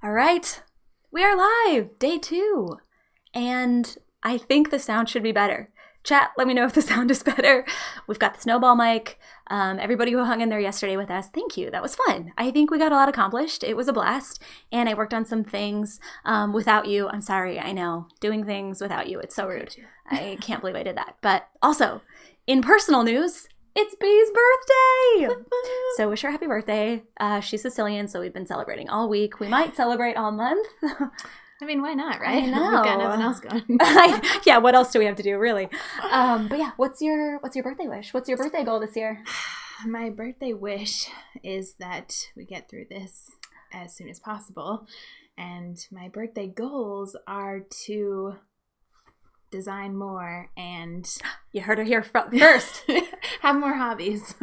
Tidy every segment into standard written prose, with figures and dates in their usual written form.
All right, we are live, day 2, and I think the sound should be better. Chat, let me know if the sound is better. We've got the snowball mic. Everybody who hung in there yesterday with us, thank you. That was fun. I think we got a lot accomplished. It was a blast, and I worked on some things without you. I'm sorry, I know. Doing things without you, it's so rude. I can't believe I did that. But also, in personal news, it's Bee's birthday! So wish her happy birthday. She's Sicilian, so we've been celebrating all week. We might celebrate all month. I mean, why not, right? I know. We've got nothing else going. Yeah, what else do we have to do, really? But yeah, what's your birthday wish? What's your birthday goal this year? My birthday wish is that we get through this as soon as possible. And my birthday goals are to design more and... You heard her here first. Have more hobbies.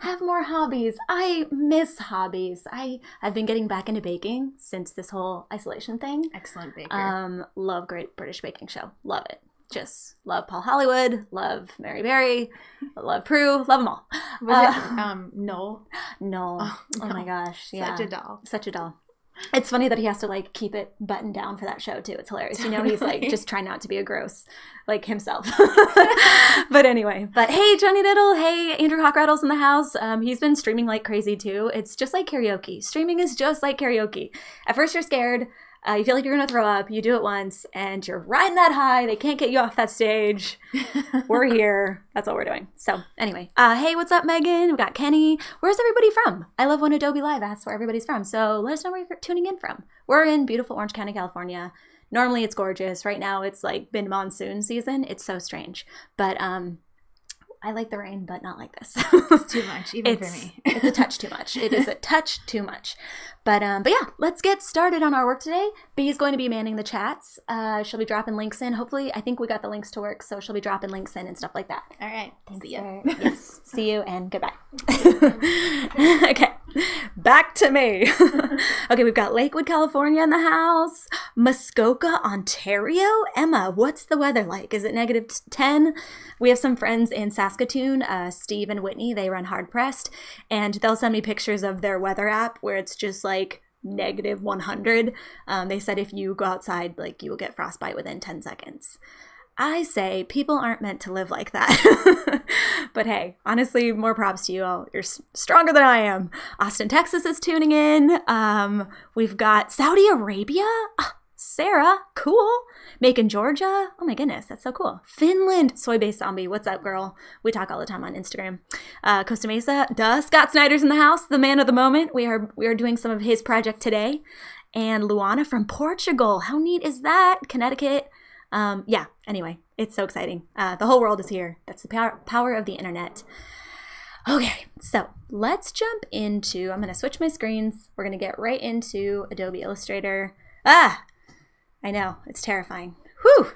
Have more hobbies. I miss hobbies. I've been getting back into baking since this whole isolation thing. Excellent baker. Love Great British Baking Show. Love it. Just love Paul Hollywood. Love Mary Berry. Love Prue. Love them all. Was it Noel? No. Oh my gosh. Yeah. Such a doll. Such a doll. It's funny that he has to like keep it buttoned down for that show too. It's hilarious. You know, he's like just trying not to be a gross like himself. But anyway, hey, Johnny Knittle. Hey, Andrew Hawkrattle's in the house. He's been streaming like crazy too. It's just like karaoke. Streaming is just like karaoke. At first you're scared. You feel like you're going to throw up. You do it once and you're riding that high. They can't get you off that stage. We're here. That's what we're doing. So anyway, hey, what's up, Megan? We got Kenny. Where's everybody from? I love when Adobe Live asks where everybody's from. So let us know where you're tuning in from. We're in beautiful Orange County, California. Normally it's gorgeous. Right now it's like been monsoon season. It's so strange. But I like the rain, but not like this. It's too much, even for me. It's a touch too much. It is a touch too much. But yeah, let's get started on our work today. Bee's going to be manning the chats. She'll be dropping links in. Hopefully, I think we got the links to work, so she'll be dropping links in and stuff like that. All right. See ya. Yes. See you and goodbye. Okay. Back to me. Okay, we've got Lakewood, California in the house. Muskoka, Ontario. Emma, what's the weather like? Is it negative 10? We have some friends in Saskatoon, Steve and Whitney. They run Hard Pressed, and they'll send me pictures of their weather app where it's just like negative 100. They said if you go outside, like you will get frostbite within 10 seconds. I say people aren't meant to live like that. But hey, honestly, more props to you all. You're stronger than I am. Austin, Texas is tuning in. We've got Saudi Arabia. Sarah, cool. Macon, Georgia. Oh my goodness, that's so cool. Finland, soy-based zombie. What's up, girl? We talk all the time on Instagram. Costa Mesa, duh. Scott Snyder's in the house, the man of the moment. We are doing some of his project today. And Luana from Portugal. How neat is that? Connecticut. Yeah, anyway, it's so exciting. The whole world is here. That's the power of the internet. Okay, so let's jump into, I'm going to switch my screens. We're going to get right into Adobe Illustrator. I know, it's terrifying. Whew,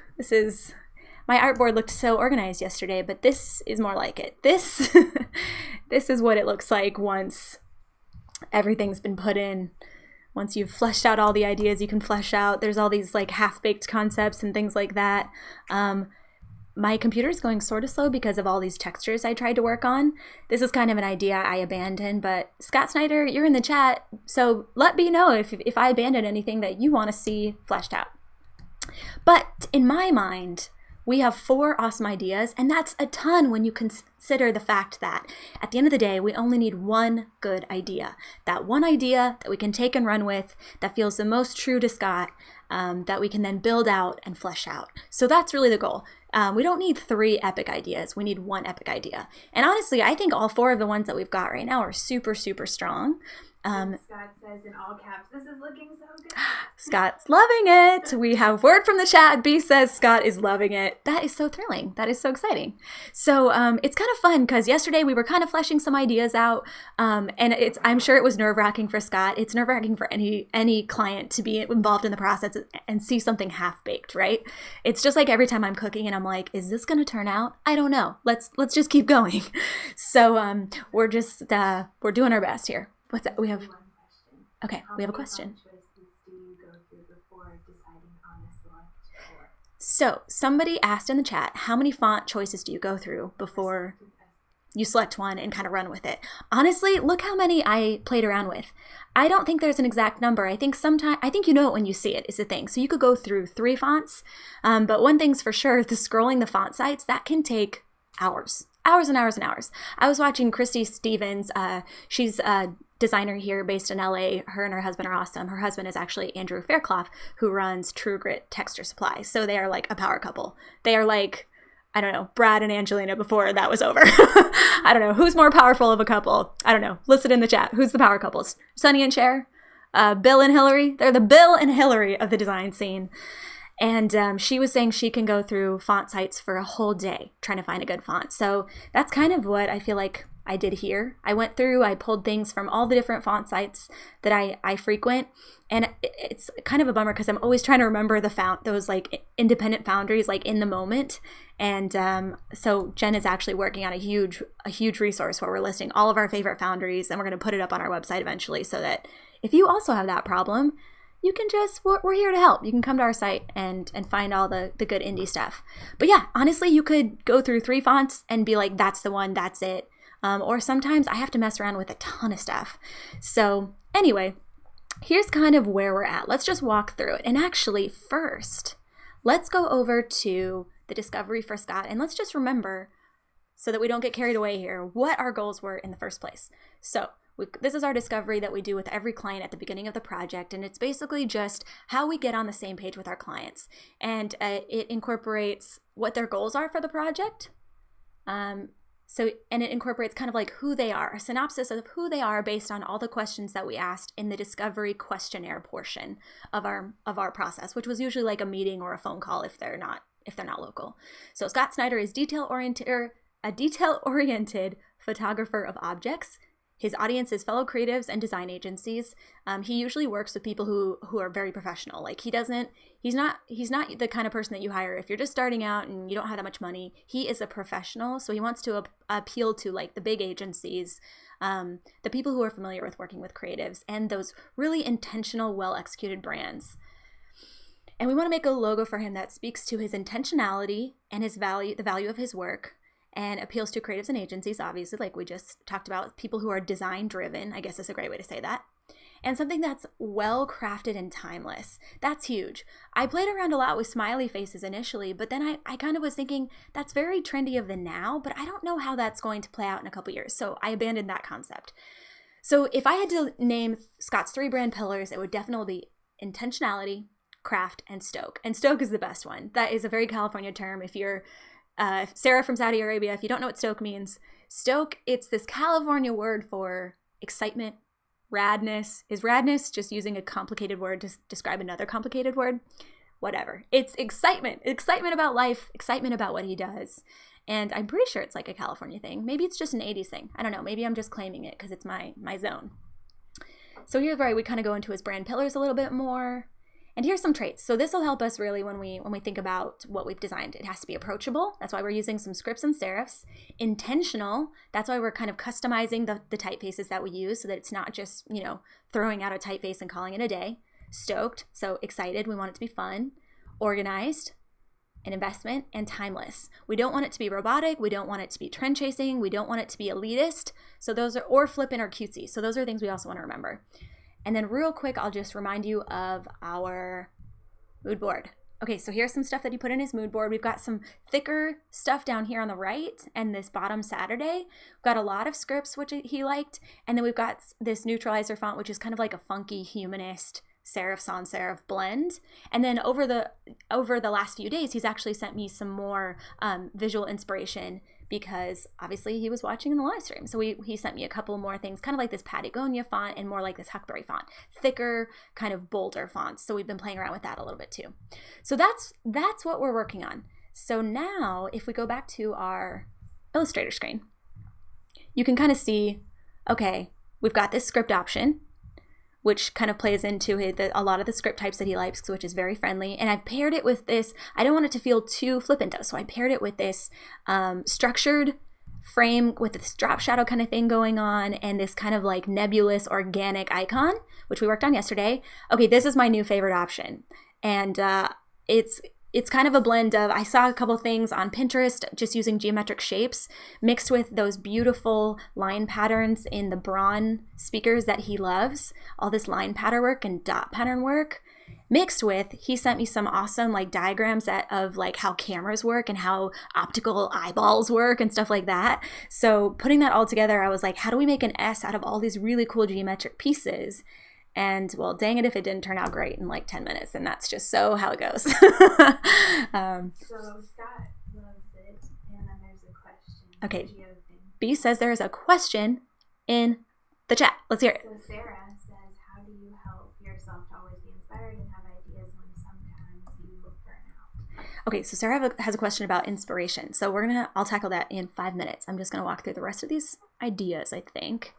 my artboard looked so organized yesterday, but this is more like it. This is what it looks like once everything's been put in. Once you've fleshed out all the ideas you can flesh out, there's all these like half-baked concepts and things like that. My computer's going sort of slow because of all these textures I tried to work on. This is kind of an idea I abandoned, but Scott Snyder, you're in the chat, so let me know if I abandoned anything that you want to see fleshed out. But in my mind, we have 4 awesome ideas, and that's a ton when you consider the fact that at the end of the day, we only need one good idea. That one idea that we can take and run with, that feels the most true to Scott, that we can then build out and flesh out. So that's really the goal. We don't need 3 epic ideas. We need 1 epic idea. And honestly, I think all 4 of the ones that we've got right now are super, super strong. Scott says in all caps, "This is looking so good." Scott's loving it. We have word from the chat. B says Scott is loving it. That is so thrilling. That is so exciting. So it's kind of fun because yesterday we were kind of fleshing some ideas out, and I'm sure it was nerve-wracking for Scott. It's nerve-wracking for any client to be involved in the process and see something half-baked, right? It's just like every time I'm cooking and I'm like, is this going to turn out? I don't know. Let's just keep going. So we're doing our best here. What's that? We have a question. So somebody asked in the chat, how many font choices do you go through before? you select one and kind of run with it. Honestly, look how many I played around with. I don't think there's an exact number. I think you know it when you see it is the thing. So you could go through 3 fonts, but one thing's for sure, the scrolling the font sites, that can take hours and hours and hours. I was watching Christie Stevens. She's a designer here based in LA. Her and her husband are awesome. Her husband is actually Andrew Fairclough, who runs True Grit Texture Supply. So they are like a power couple. They are like, I don't know, Brad and Angelina before that was over. I don't know. Who's more powerful of a couple? I don't know. List it in the chat. Who's the power couples? Sunny and Cher? Bill and Hillary? They're the Bill and Hillary of the design scene. And she was saying she can go through font sites for a whole day trying to find a good font. So that's kind of what I feel like I did here. I went through, I pulled things from all the different font sites that I frequent. And it's kind of a bummer because I'm always trying to remember those like independent foundries like in the moment. And so Jen is actually working on a huge resource where we're listing all of our favorite foundries, and we're going to put it up on our website eventually so that if you also have that problem, you can we're here to help. You can come to our site and find all the good indie stuff. But yeah, honestly, you could go through 3 fonts and be like, that's the one, that's it. Or sometimes I have to mess around with a ton of stuff. So anyway, here's kind of where we're at. Let's just walk through it. And actually, first, let's go over to the discovery for Scott. And let's just remember, so that we don't get carried away here, what our goals were in the first place. So this is our discovery that we do with every client at the beginning of the project, and it's basically just how we get on the same page with our clients. And it incorporates what their goals are for the project. And it incorporates kind of like who they are, a synopsis of who they are based on all the questions that we asked in the discovery questionnaire portion of our process, which was usually like a meeting or a phone call if they're not local. So Scott Snyder is a detail-oriented photographer of objects. His audience is fellow creatives and design agencies. He usually works with people who are very professional. Like he's not the kind of person that you hire if you're just starting out and you don't have that much money. He is a professional, so he wants to appeal to like the big agencies, the people who are familiar with working with creatives, and those really intentional, well-executed brands. And we want to make a logo for him that speaks to his intentionality and his value, the value of his work, and appeals to creatives and agencies, obviously, like we just talked about, people who are design driven, I guess is a great way to say that. And something that's well crafted and timeless. That's huge. I played around a lot with smiley faces initially, but then I kind of was thinking that's very trendy of the now, but I don't know how that's going to play out in a couple years. So I abandoned that concept. So if I had to name Scott's 3 brand pillars, it would definitely be intentionality, craft, and stoke. And stoke is the best one. That is a very California term. If you're Sarah from Saudi Arabia, if you don't know what stoke means, stoke, it's this California word for excitement, radness. Is radness just using a complicated word to describe another complicated word? Whatever. It's excitement about life, excitement about what he does. And I'm pretty sure it's like a California thing. Maybe it's just an 80s thing. I don't know. Maybe I'm just claiming it because it's my zone. So here's where we kind of go into his brand pillars a little bit more. And here's some traits. So this will help us really when we think about what we've designed. It has to be approachable. That's why we're using some scripts and serifs. Intentional. That's why we're kind of customizing the typefaces that we use so that it's not just, throwing out a typeface and calling it a day. Stoked. So excited. We want it to be fun. Organized. An investment. And timeless. We don't want it to be robotic. We don't want it to be trend chasing. We don't want it to be elitist. So those are, or flippant or cutesy. So those are things we also want to remember. And then real quick, I'll just remind you of our mood board. Okay, so here's some stuff that he put in his mood board. We've got some thicker stuff down here on the right and this bottom Saturday. We've got a lot of scripts, which he liked. And then we've got this neutralizer font, which is kind of like a funky humanist serif sans serif blend. And then over the last few days, he's actually sent me some more visual inspiration because obviously he was watching in the live stream. So he sent me a couple more things, kind of like this Patagonia font and more like this Huckberry font, thicker, kind of bolder fonts. So we've been playing around with that a little bit too. So that's what we're working on. So now if we go back to our Illustrator screen, you can kind of see, okay, we've got this script option, which kind of plays into a lot of the script types that he likes, which is very friendly. And I've paired it with this, I don't want it to feel too flippant, so I paired it with this structured frame with this drop shadow kind of thing going on and this kind of like nebulous organic icon, which we worked on yesterday. Okay, this is my new favorite option. And it's it's kind of a blend of, I saw a couple things on Pinterest just using geometric shapes mixed with those beautiful line patterns in the Braun speakers that he loves, all this line pattern work and dot pattern work. Mixed with, he sent me some awesome like diagrams of like how cameras work and how optical eyeballs work and stuff like that. So putting that all together, I was like, how do we make an S out of all these really cool geometric pieces? And well, dang it if it didn't turn out great in like 10 minutes. And that's just so how it goes. So Scott loves it. And then there's a question. Okay. B says there is a question in the chat. Let's hear it. So Sarah says, how do you help yourself to always be inspired and have ideas when sometimes you burn out? Okay, so Sarah has a question about inspiration. So I'll tackle that in 5 minutes. I'm just gonna walk through the rest of these ideas, I think.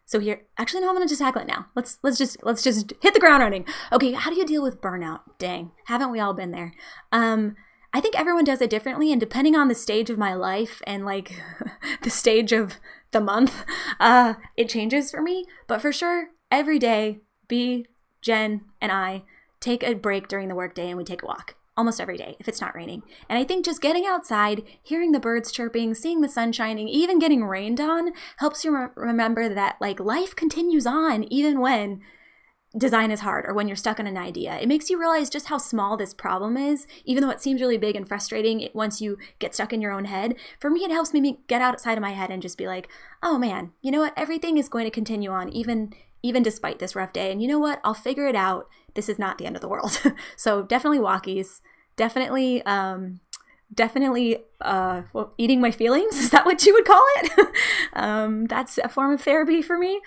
So here, actually, no, I'm gonna just tackle it now. Let's just hit the ground running. Okay, how do you deal with burnout? Dang, haven't we all been there? I think everyone does it differently, and depending on the stage of my life and like the stage of the month, it changes for me. But for sure, every day, B, Jen, and I take a break during the workday and we take a walk. Almost every day if it's not raining. And I think just getting outside, hearing the birds chirping, seeing the sun shining, even getting rained on helps you remember that like life continues on even when design is hard or when you're stuck on an idea. It makes you realize just how small this problem is, even though it seems really big and frustrating once you get stuck in your own head. For me, it helps me get outside of my head and just be like, oh man, you know what? Everything is going to continue on even despite this rough day. And you know what? I'll figure it out. This is not the end of the world. So definitely walkies. Definitely eating my feelings. Is that what you would call it? That's a form of therapy for me.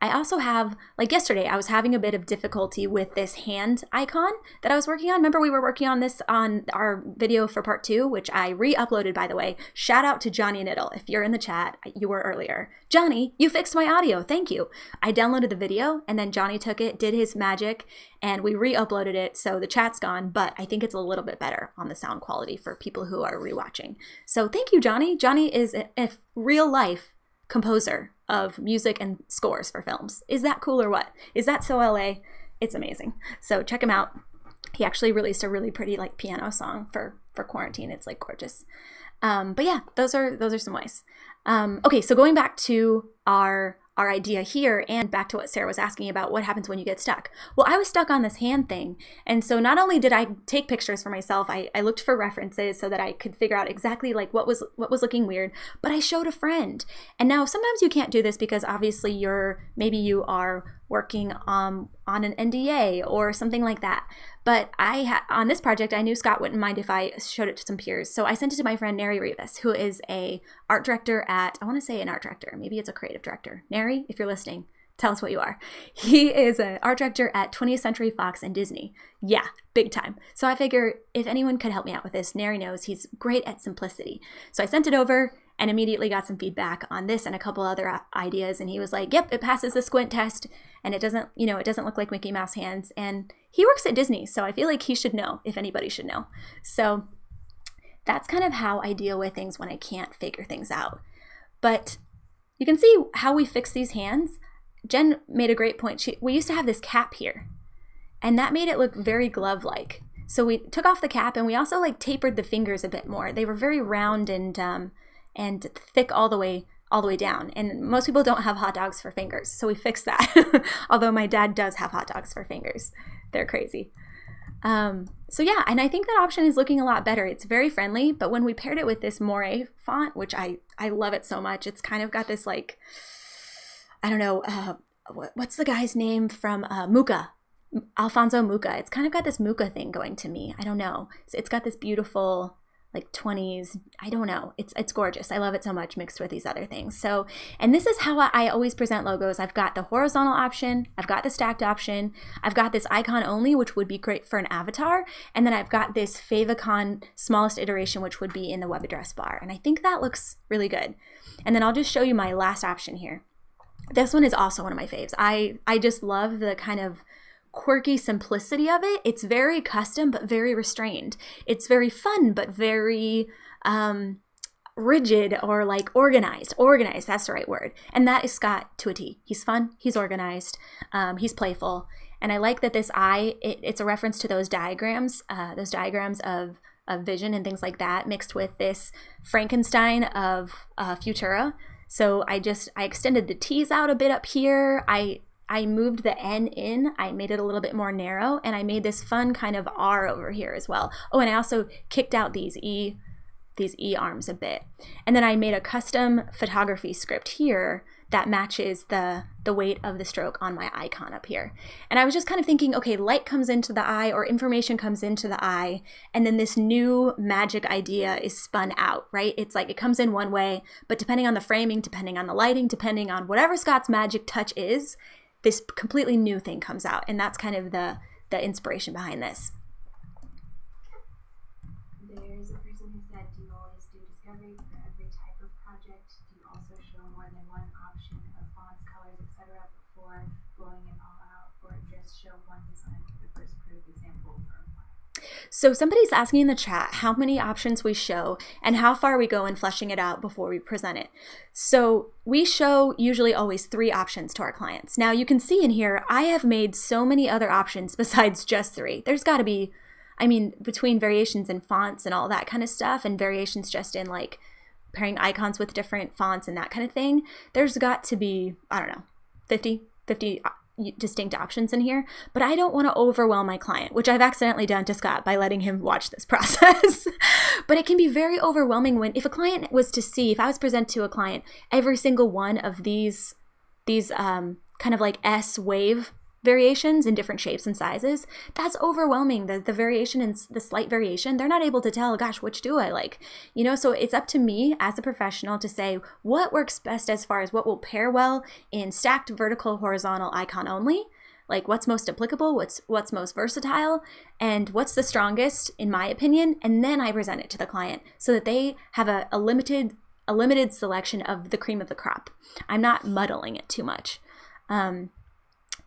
I also have, like yesterday, I was having a bit of difficulty with this hand icon that I was working on. Remember we were working on this on our video for part 2, which I re-uploaded, by the way. Shout out to Johnny Knittle. If you're in the chat, you were earlier. Johnny, you fixed my audio. Thank you. I downloaded the video and then Johnny took it, did his magic, and we re-uploaded it. So the chat's gone, but I think it's a little bit better on the sound quality for people who are rewatching. So thank you, Johnny. Johnny is a real life composer of music and scores for films. Is that cool or what? Is that so LA? It's amazing. So check him out. He actually released a really pretty like piano song for quarantine. It's like gorgeous. But yeah, those are some ways. Okay, so going back to our idea here and back to what Sarah was asking about what happens when you get stuck. Well, I was stuck on this hand thing. And so not only did I take pictures for myself, I looked for references so that I could figure out exactly like what was looking weird, but I showed a friend. And now sometimes you can't do this because obviously maybe you are working on an NDA or something like that. But on this project, I knew Scott wouldn't mind if I showed it to some peers. So I sent it to my friend, Neri Rivas, who is a art director I want to say an art director. Maybe it's a creative director. Neri, if you're listening, tell us what you are. He is an art director at 20th Century Fox and Disney. Yeah, big time. So I figure if anyone could help me out with this, Neri knows he's great at simplicity. So I sent it over and immediately got some feedback on this and a couple other ideas. And he was like, yep, it passes the squint test and it doesn't look like Mickey Mouse hands. And he works at Disney, so I feel like he should know if anybody should know. So that's kind of how I deal with things when I can't figure things out. But you can see how we fix these hands. Jen made a great point. We used to have this cap here, and that made it look very glove-like. So we took off the cap, and we also like tapered the fingers a bit more. They were very round and thick all the way down. And most people don't have hot dogs for fingers, so we fixed that. Although my dad does have hot dogs for fingers. They're crazy. So yeah, and I think that option is looking a lot better. It's very friendly, but when we paired it with this Moire font, which I love it so much, it's kind of got this like, I don't know, what's the guy's name from Mucha? Alfonso Mucha. It's kind of got this Mucha thing going to me. I don't know. It's got this beautiful like 20s. I don't know. It's gorgeous. I love it so much mixed with these other things. So, and this is how I always present logos. I've got the horizontal option. I've got the stacked option. I've got this icon only, which would be great for an avatar. And then I've got this favicon smallest iteration, which would be in the web address bar. And I think that looks really good. And then I'll just show you my last option here. This one is also one of my faves. I just love the kind of quirky simplicity of it. It's very custom but very restrained. It's very fun but very rigid or like organized. That's the right word. And that is Scott to a T. He's fun, he's organized, he's playful, And I like that this eye, it's a reference to those diagrams of vision and things like that, mixed with this Frankenstein of Futura. So I extended the T's out a bit up here. I moved the N in, I made it a little bit more narrow, and I made this fun kind of R over here as well. Oh, and I also kicked out these E arms a bit. And then I made a custom photography script here that matches the weight of the stroke on my icon up here. And I was just kind of thinking, okay, light comes into the eye or information comes into the eye, and then this new magic idea is spun out, right? It's like it comes in one way, but depending on the framing, depending on the lighting, depending on whatever Scott's magic touch is, this completely new thing comes out. And that's kind of the inspiration behind this. There's a person who said, do you always do discovery for every type of project? Do you also show more than one option of fonts, colors, etc. before blowing it all out, or just show one design for the first proof example for a client? So somebody's asking in the chat how many options we show and how far we go in fleshing it out before we present it. So we show usually always 3 options to our clients. Now you can see in here, I have made so many other options besides just 3. There's got to be, I mean, between variations in fonts and all that kind of stuff, and variations just in like pairing icons with different fonts and that kind of thing, there's got to be, I don't know, 50 distinct options in here. But I don't want to overwhelm my client, which I've accidentally done to Scott by letting him watch this process. But it can be very overwhelming if a client was to see, if I was present to a client every single one of these kind of like S wave variations in different shapes and sizes, that's overwhelming. The variation and the slight variation, they're not able to tell, gosh, which do I like? You know, so it's up to me as a professional to say what works best as far as what will pair well in stacked vertical, horizontal icon only, like what's most applicable, what's most versatile, and what's the strongest in my opinion, and then I present it to the client so that they have a limited selection of the cream of the crop. I'm not muddling it too much.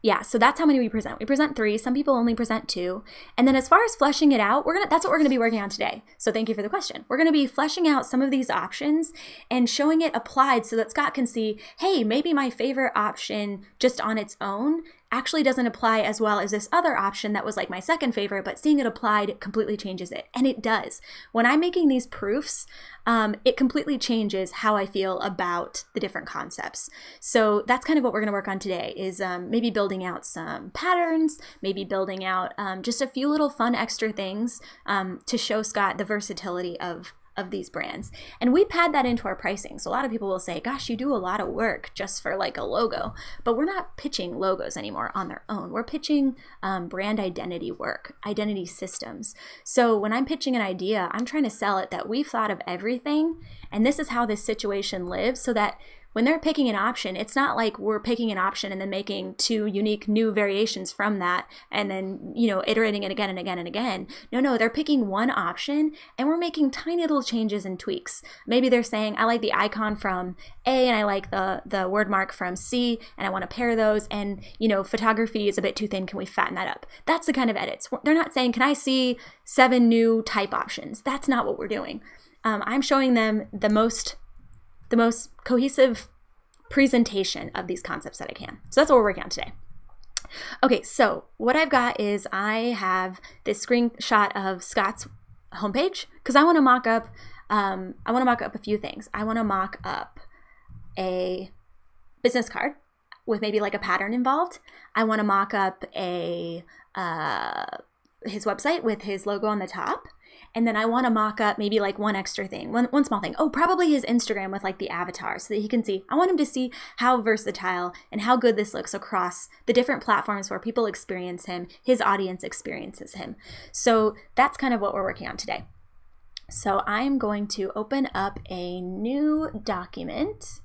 Yeah, so that's how many we present. We present 3. Some people only present 2. And then as far as fleshing it out, that's what we're gonna be working on today. So thank you for the question. We're gonna be fleshing out some of these options and showing it applied so that Scott can see, hey, maybe my favorite option just on its own actually doesn't apply as well as this other option that was like my second favorite, but seeing it applied completely changes it. And it does. When I'm making these proofs, it completely changes how I feel about the different concepts. So that's kind of what we're going to work on today is maybe building out some patterns, maybe building out just a few little fun extra things to show Scott the versatility of these brands. And we pad that into our pricing. So a lot of people will say, gosh, you do a lot of work just for like a logo, but we're not pitching logos anymore on their own. We're pitching brand identity work, identity systems. So when I'm pitching an idea, I'm trying to sell it that we've thought of everything and this is how this situation lives, so that when they're picking an option, it's not like we're picking an option and then making 2 unique new variations from that and then, you know, iterating it again and again and again. No, they're picking one option and we're making tiny little changes and tweaks. Maybe they're saying, I like the icon from A and I like the word mark from C and I want to pair those, and, you know, photography is a bit too thin. Can we fatten that up? That's the kind of edits. They're not saying, can I see 7 new type options? That's not what we're doing. I'm showing them the most cohesive presentation of these concepts that I can. So that's what we're working on today. Okay, so what I've got is I have this screenshot of Scott's homepage because I want to mock up a few things. I want to mock up a business card with maybe like a pattern involved. I want to mock up his website with his logo on the top. And then I want to mock up maybe like one extra thing, one small thing. Oh, probably his Instagram with like the avatar so that he can see. I want him to see how versatile and how good this looks across the different platforms where people experience him, his audience experiences him. So that's kind of what we're working on today. So I'm going to open up a new document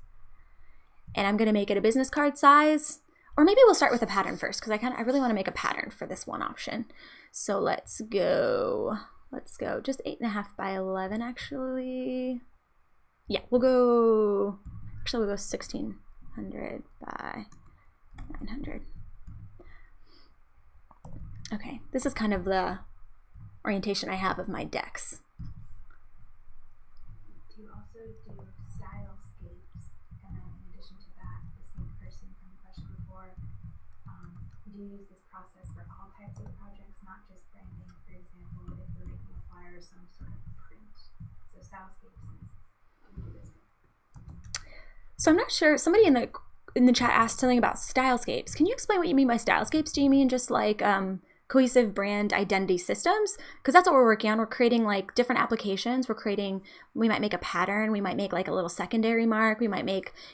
and I'm going to make it a business card size. Or maybe we'll start with a pattern first because I really want to make a pattern for this one option. So let's go just 8.5 by 11 actually. Yeah, we'll go 1600 by 900. Okay, this is kind of the orientation I have of my decks. Do you also do stylescapes? And then in addition to that, the same person from the question before, do you use this process for all types of projects, not just branding? For example, if we're making a flyer or some sort of print, so stylescapes and we do this. So I'm not sure. Somebody in the chat asked something about stylescapes. Can you explain what you mean by stylescapes? Do you mean just like cohesive brand identity systems? Because that's what we're working on. We're creating like different applications. We might make a pattern. We might make like a little secondary mark.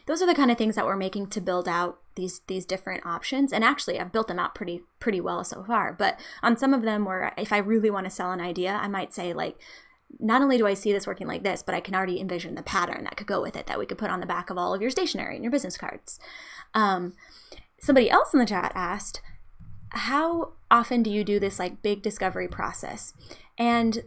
Those are the kind of things that we're making to build out these different options. And actually I've built them out pretty well so far. But on some of them where if I really want to sell an idea, I might say like, not only do I see this working like this, but I can already envision the pattern that could go with it that we could put on the back of all of your stationery and your business cards. Somebody else in the chat asked, how often do you do this like big discovery process? And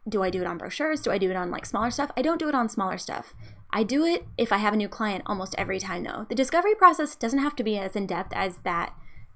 do I do it on brochures? Do I do it on like smaller stuff? I don't do it on smaller stuff. I do it if I have a new client almost every time though. The discovery process doesn't have to be as in-depth as that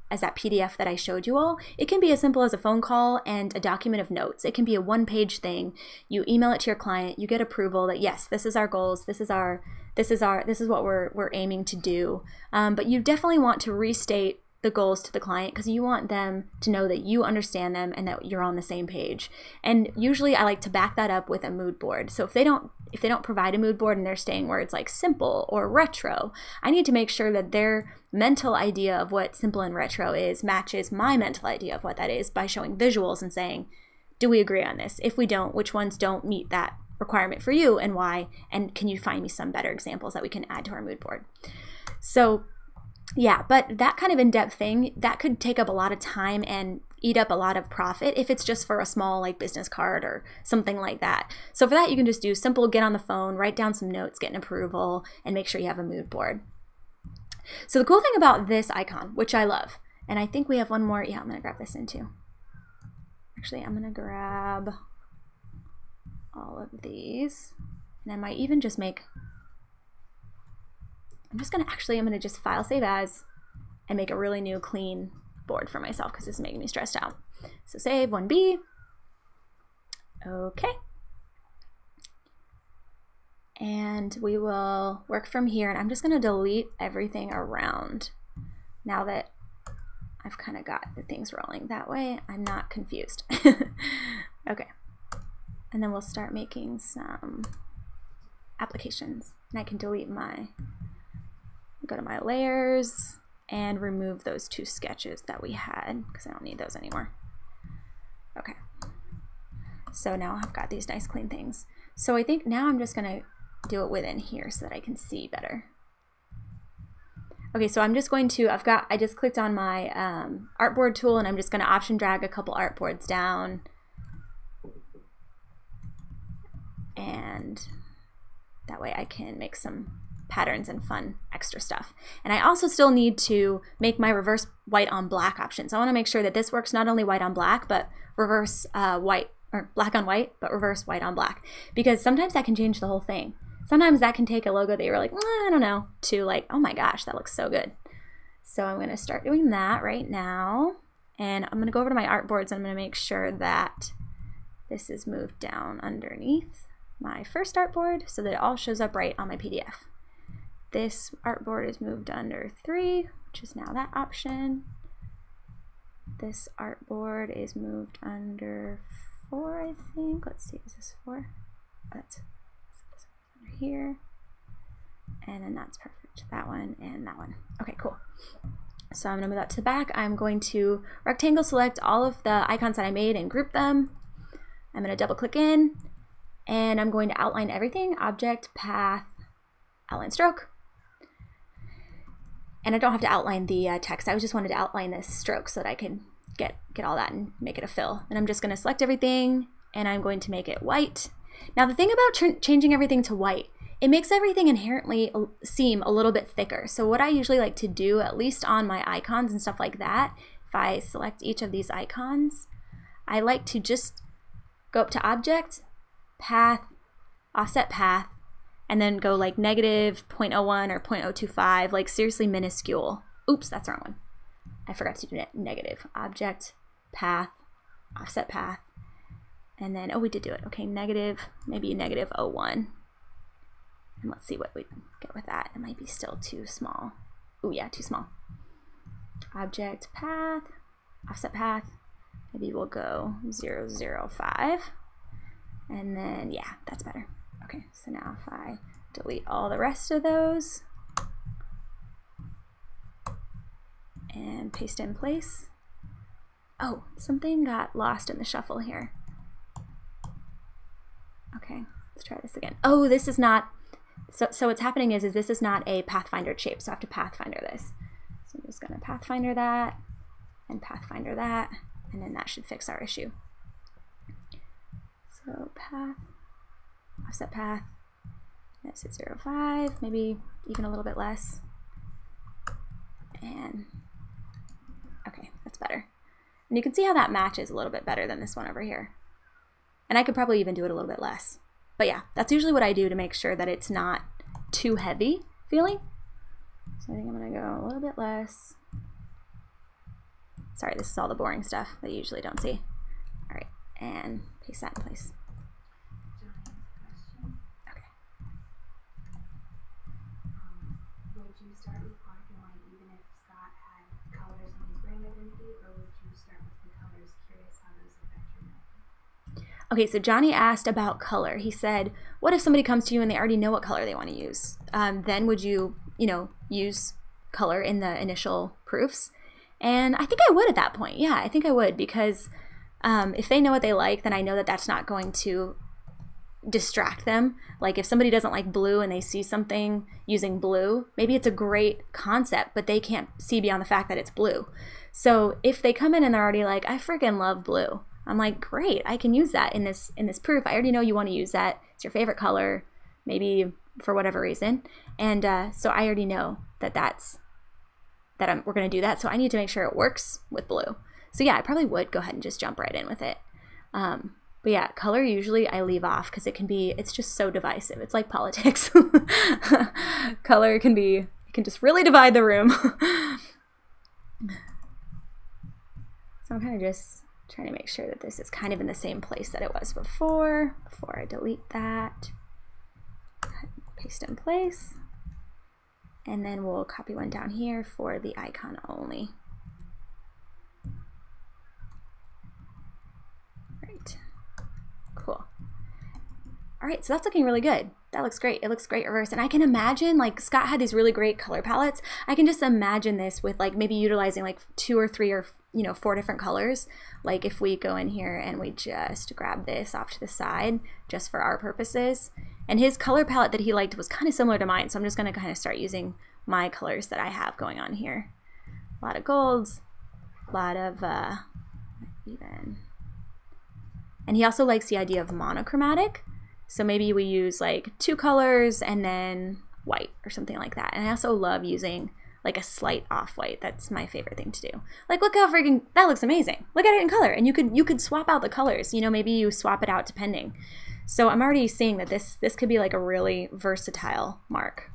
PDF that I showed you all. It can be as simple as a phone call and a document of notes. It can be a one-page thing. You email it to your client, you get approval that yes, this is our goals, this is what we're aiming to do. But you definitely want to restate the goals to the client because you want them to know that you understand them and that you're on the same page. And usually I like to back that up with a mood board. So if they don't provide a mood board and they're staying where it's like simple or retro, I need to make sure that their mental idea of what simple and retro is matches my mental idea of what that is by showing visuals and saying, do we agree on this? If we don't, which ones don't meet that requirement for you and why? And can you find me some better examples that we can add to our mood board? So yeah, but that kind of in-depth thing, that could take up a lot of time and eat up a lot of profit if it's just for a small like business card or something like that. So for that, you can just do simple, get on the phone, write down some notes, get an approval, and make sure you have a mood board. So the cool thing about this icon, which I love, and I think we have one more. Yeah, I'm going to grab this in too. Actually, I'm going to grab all of these, and I might even just make... I'm going to just file save as and make a really new clean board for myself because this is making me stressed out. So save 1B. Okay. And we will work from here. And I'm just going to delete everything around now that I've kind of got the things rolling. That way I'm not confused. Okay. And then we'll start making some applications. And I can delete go to my layers and remove those two sketches that we had because I don't need those anymore. Okay. So now I've got these nice clean things. So I think now I'm just going to do it within here so that I can see better. Okay, so I'm just going to, I just clicked on my artboard tool and I'm just going to option drag a couple artboards down. And that way I can make some patterns and fun extra stuff. And I also still need to make my reverse white on black options. I want to make sure that this works not only white on black, but reverse white, or black on white, but reverse white on black. Because sometimes that can change the whole thing. Sometimes that can take a logo that you're like, I don't know, to like, oh my gosh, that looks so good. So I'm going to start doing that right now. And I'm going to go over to my artboards and I'm going to make sure that this is moved down underneath my first artboard so that it all shows up right on my PDF. This artboard is moved under 3, which is now that option. This artboard is moved under 4, I think. Let's see, is this 4? That's under here. And then that's perfect. That one and that one. Okay, cool. So I'm going to move that to the back. I'm going to rectangle select all of the icons that I made and group them. I'm going to double click in and I'm going to outline everything. Object, path, outline stroke. And I don't have to outline the text. I just wanted to outline this stroke so that I can get all that and make it a fill. And I'm just going to select everything and I'm going to make it white. Now the thing about changing everything to white, it makes everything inherently seem a little bit thicker. So what I usually like to do, at least on my icons and stuff like that, if I select each of these icons, I like to just go up to Object, Path, Offset Path, and then go like negative 0.01 or 0.025, like seriously minuscule. Oops, that's the wrong one. I forgot to do negative. Object, Path, Offset Path, and then, oh, we did do it. Okay, negative, maybe negative 0.01. And let's see what we get with that. It might be still too small. Oh yeah, too small. Object, Path, offset path. Maybe we'll go 005. And then, yeah, that's better. Okay, so now if I delete all the rest of those and paste in place. Oh, something got lost in the shuffle here. Okay, let's try this again. Oh, this is not, so what's happening is this is not a Pathfinder shape, so I have to Pathfinder this. So I'm just gonna Pathfinder that, and Pathfinder that, and then that should fix our issue. So path, offset path, that's at 0.5, maybe even a little bit less. And okay, that's better. And you can see how that matches a little bit better than this one over here. And I could probably even do it a little bit less. But yeah, that's usually what I do to make sure that it's not too heavy feeling. So I think I'm gonna go a little bit less. Sorry, this is all the boring stuff that you usually don't see. All right, and paste that in place. Okay. Would you start with black and white even if Scott had colors in his brand identity, or would you start with the colors? Curious how those affect your method. Okay, so Johnny asked about color. He said, what if somebody comes to you and they already know what color they want to use? Then would you, use color in the initial proofs? And I think I would at that point. Yeah, I think I would, because if they know what they like, then I know that that's not going to distract them. Like if somebody doesn't like blue and they see something using blue, maybe it's a great concept, but they can't see beyond the fact that it's blue. So if they come in and they're already like, I freaking love blue, I'm like, great, I can use that in this proof. I already know you want to use that. It's your favorite color, maybe for whatever reason. And so I already know that we're going to do that. So I need to make sure it works with blue. So yeah, I probably would go ahead and just jump right in with it. But yeah, color usually I leave off because it's just so divisive. It's like politics. Color can just really divide the room. So I'm kind of just trying to make sure that this is kind of in the same place that it was before I delete that. Paste in place. And then we'll copy one down here for the icon only. Right. Cool. All right, so that's looking really good. That looks great. It looks great reverse. And I can imagine, like, Scott had these really great color palettes. I can just imagine this with like maybe utilizing like 2 or 3 or 4 different colors. Like if we go in here and we just grab this off to the side just for our purposes. And his color palette that he liked was kind of similar to mine. So I'm just gonna kind of start using my colors that I have going on here. A lot of golds, a lot of even. And he also likes the idea of monochromatic. So maybe we use like 2 colors and then white or something like that. And I also love using like a slight off-white. That's my favorite thing to do. Like, look how freaking, that looks amazing. Look at it in color. And you could swap out the colors. Maybe you swap it out depending. So I'm already seeing that this could be like a really versatile mark.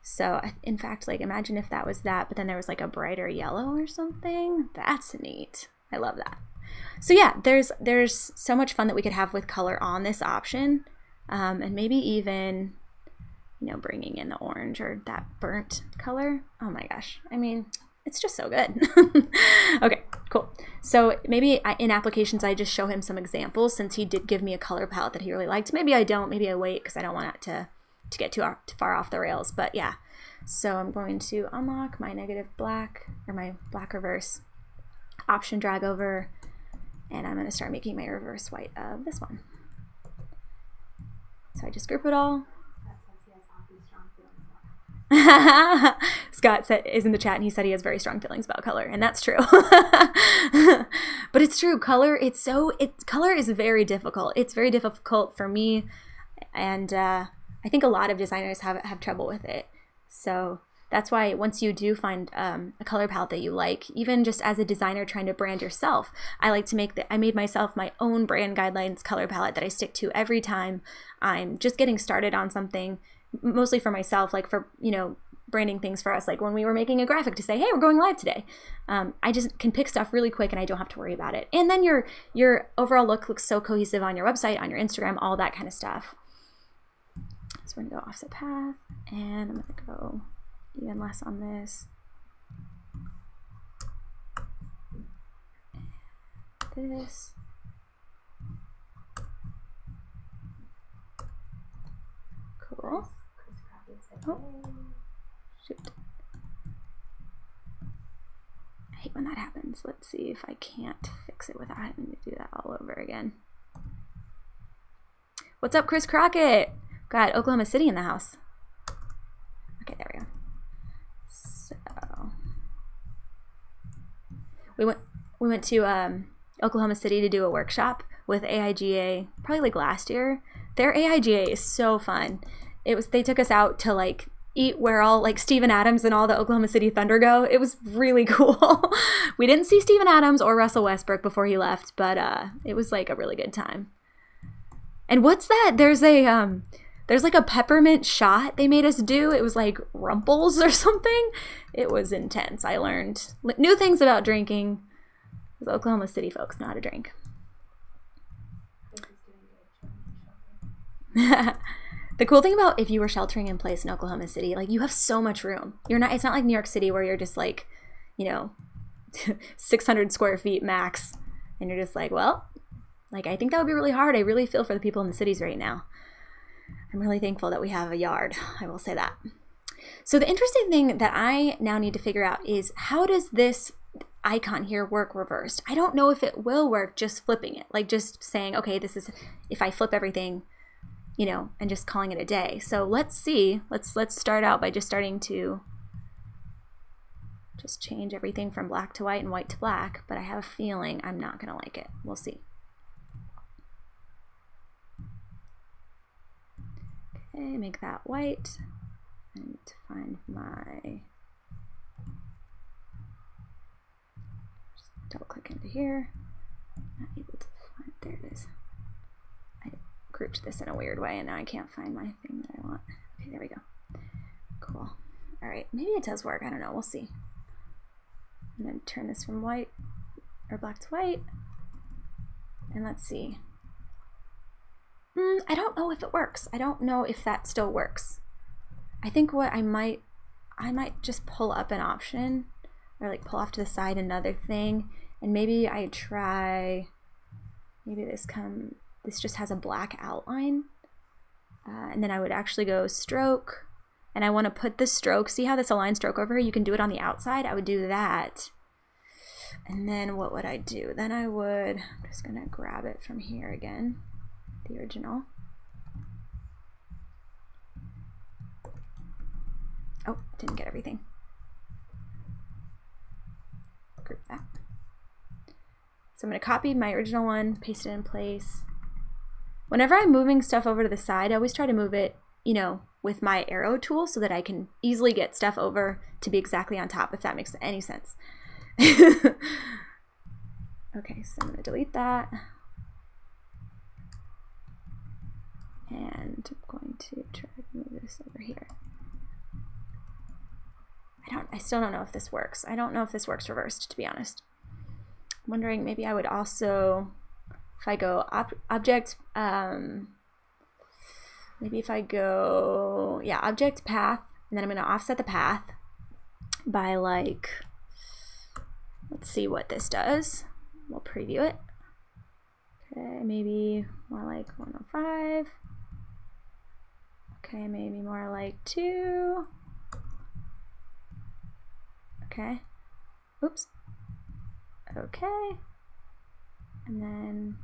So in fact, like imagine if that was that, but then there was like a brighter yellow or something. That's neat. I love that. So yeah, there's so much fun that we could have with color on this option, and maybe even, bringing in the orange or that burnt color. Oh my gosh, I mean, it's just so good. Okay, cool. So maybe in applications, I just show him some examples since he did give me a color palette that he really liked. Maybe I don't, maybe I wait because I don't want it to get too far off the rails, but yeah. So I'm going to unlock my negative black or my black reverse, option drag over, and I'm going to start making my reverse white of this one. So I just group it all. Scott is in the chat and he said he has very strong feelings about color, and that's true. But it's true. Color is very difficult. It's very difficult for me, and I think a lot of designers have trouble with it. So that's why once you do find a color palette that you like, even just as a designer trying to brand yourself, I like to I made myself my own brand guidelines color palette that I stick to every time I'm just getting started on something, mostly for myself, like for, branding things for us, like when we were making a graphic to say, hey, we're going live today. I just can pick stuff really quick and I don't have to worry about it. And then your overall look looks so cohesive on your website, on your Instagram, all that kind of stuff. So we're gonna go offset path, and I'm gonna go even less on this. this. Cool. Chris Crockett said, Oh. Shoot. I hate when that happens. Let's see if I can't fix it without having to do that all over again. What's up, Chris Crockett? Got Oklahoma City in the house. Okay, there we go. So we went to Oklahoma City to do a workshop with AIGA probably like last year. Their AIGA is so fun. They took us out to like eat where all like Steven Adams and all the Oklahoma City Thunder go. It was really cool. We didn't see Steven Adams or Russell Westbrook before he left, but it was like a really good time. And what's that? There's like a peppermint shot they made us do. It was like Rumples or something. It was intense. I learned new things about drinking. Because Oklahoma City folks know how to drink. Chris is doing good shelter. The cool thing about if you were sheltering in place in Oklahoma City, like you have so much room. It's not like New York City where you're just like, 600 square feet max. And you're just like, well, like I think that would be really hard. I really feel for the people in the cities right now. I'm really thankful that we have a yard. I will say that. So the interesting thing that I now need to figure out is how does this icon here work reversed? I don't know if it will work just flipping it, like just saying, okay, this is if I flip everything, and just calling it a day. So let's see. Let's start out by just starting to just change everything from black to white and white to black, but I have a feeling I'm not gonna like it. We'll see. Okay, make that white. I need to find my, just double click into here. Not able to find, there it is. I grouped this in a weird way and now I can't find my thing that I want. Okay, there we go. Cool. All right, maybe it does work. I don't know, we'll see. I'm gonna turn this from white or black to white. And let's see. I don't know if it works. I don't know if that still works. I think what I might just pull up an option or like pull off to the side another thing, and maybe I try, maybe this just has a black outline, and then I would actually go stroke, and I want to put the stroke, see how this aligns stroke over here? You can do it on the outside. I would do that, and then what would I do? Then I'm just gonna grab it from here again, the original. Oh, didn't get everything. Group that. So I'm going to copy my original one, paste it in place. Whenever I'm moving stuff over to the side, I always try to move it, with my arrow tool so that I can easily get stuff over to be exactly on top, if that makes any sense. Okay, so I'm going to delete that. And I'm going to try to move this over here. I still don't know if this works. I don't know if this works reversed, to be honest. I'm wondering, maybe I would also, if I go object, maybe if I go, object path, and then I'm going to offset the path by like, let's see what this does. We'll preview it. Okay, maybe more like 105. Okay, maybe more like 2. Okay. Oops. Okay. And then,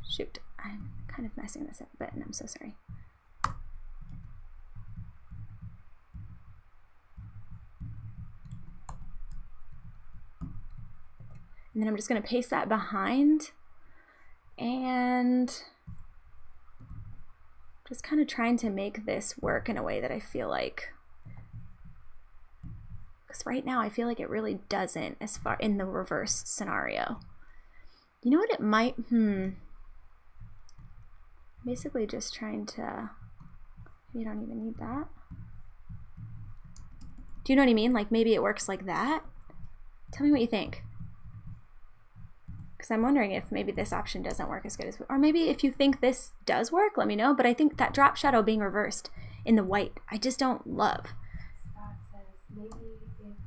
shoot, I'm kind of messing this up a bit and I'm so sorry. And then I'm just going to paste that behind and just kind of trying to make this work in a way that I feel like, because right now I feel like it really doesn't as far in the reverse scenario. You know what it might, basically just trying to, you don't even need that. Do you know what I mean? Like maybe it works like that. Tell me what you think. Because I'm wondering if maybe this option doesn't work as good as, or maybe if you think this does work, let me know. But I think that drop shadow being reversed in the white, I just don't love. Scott says maybe if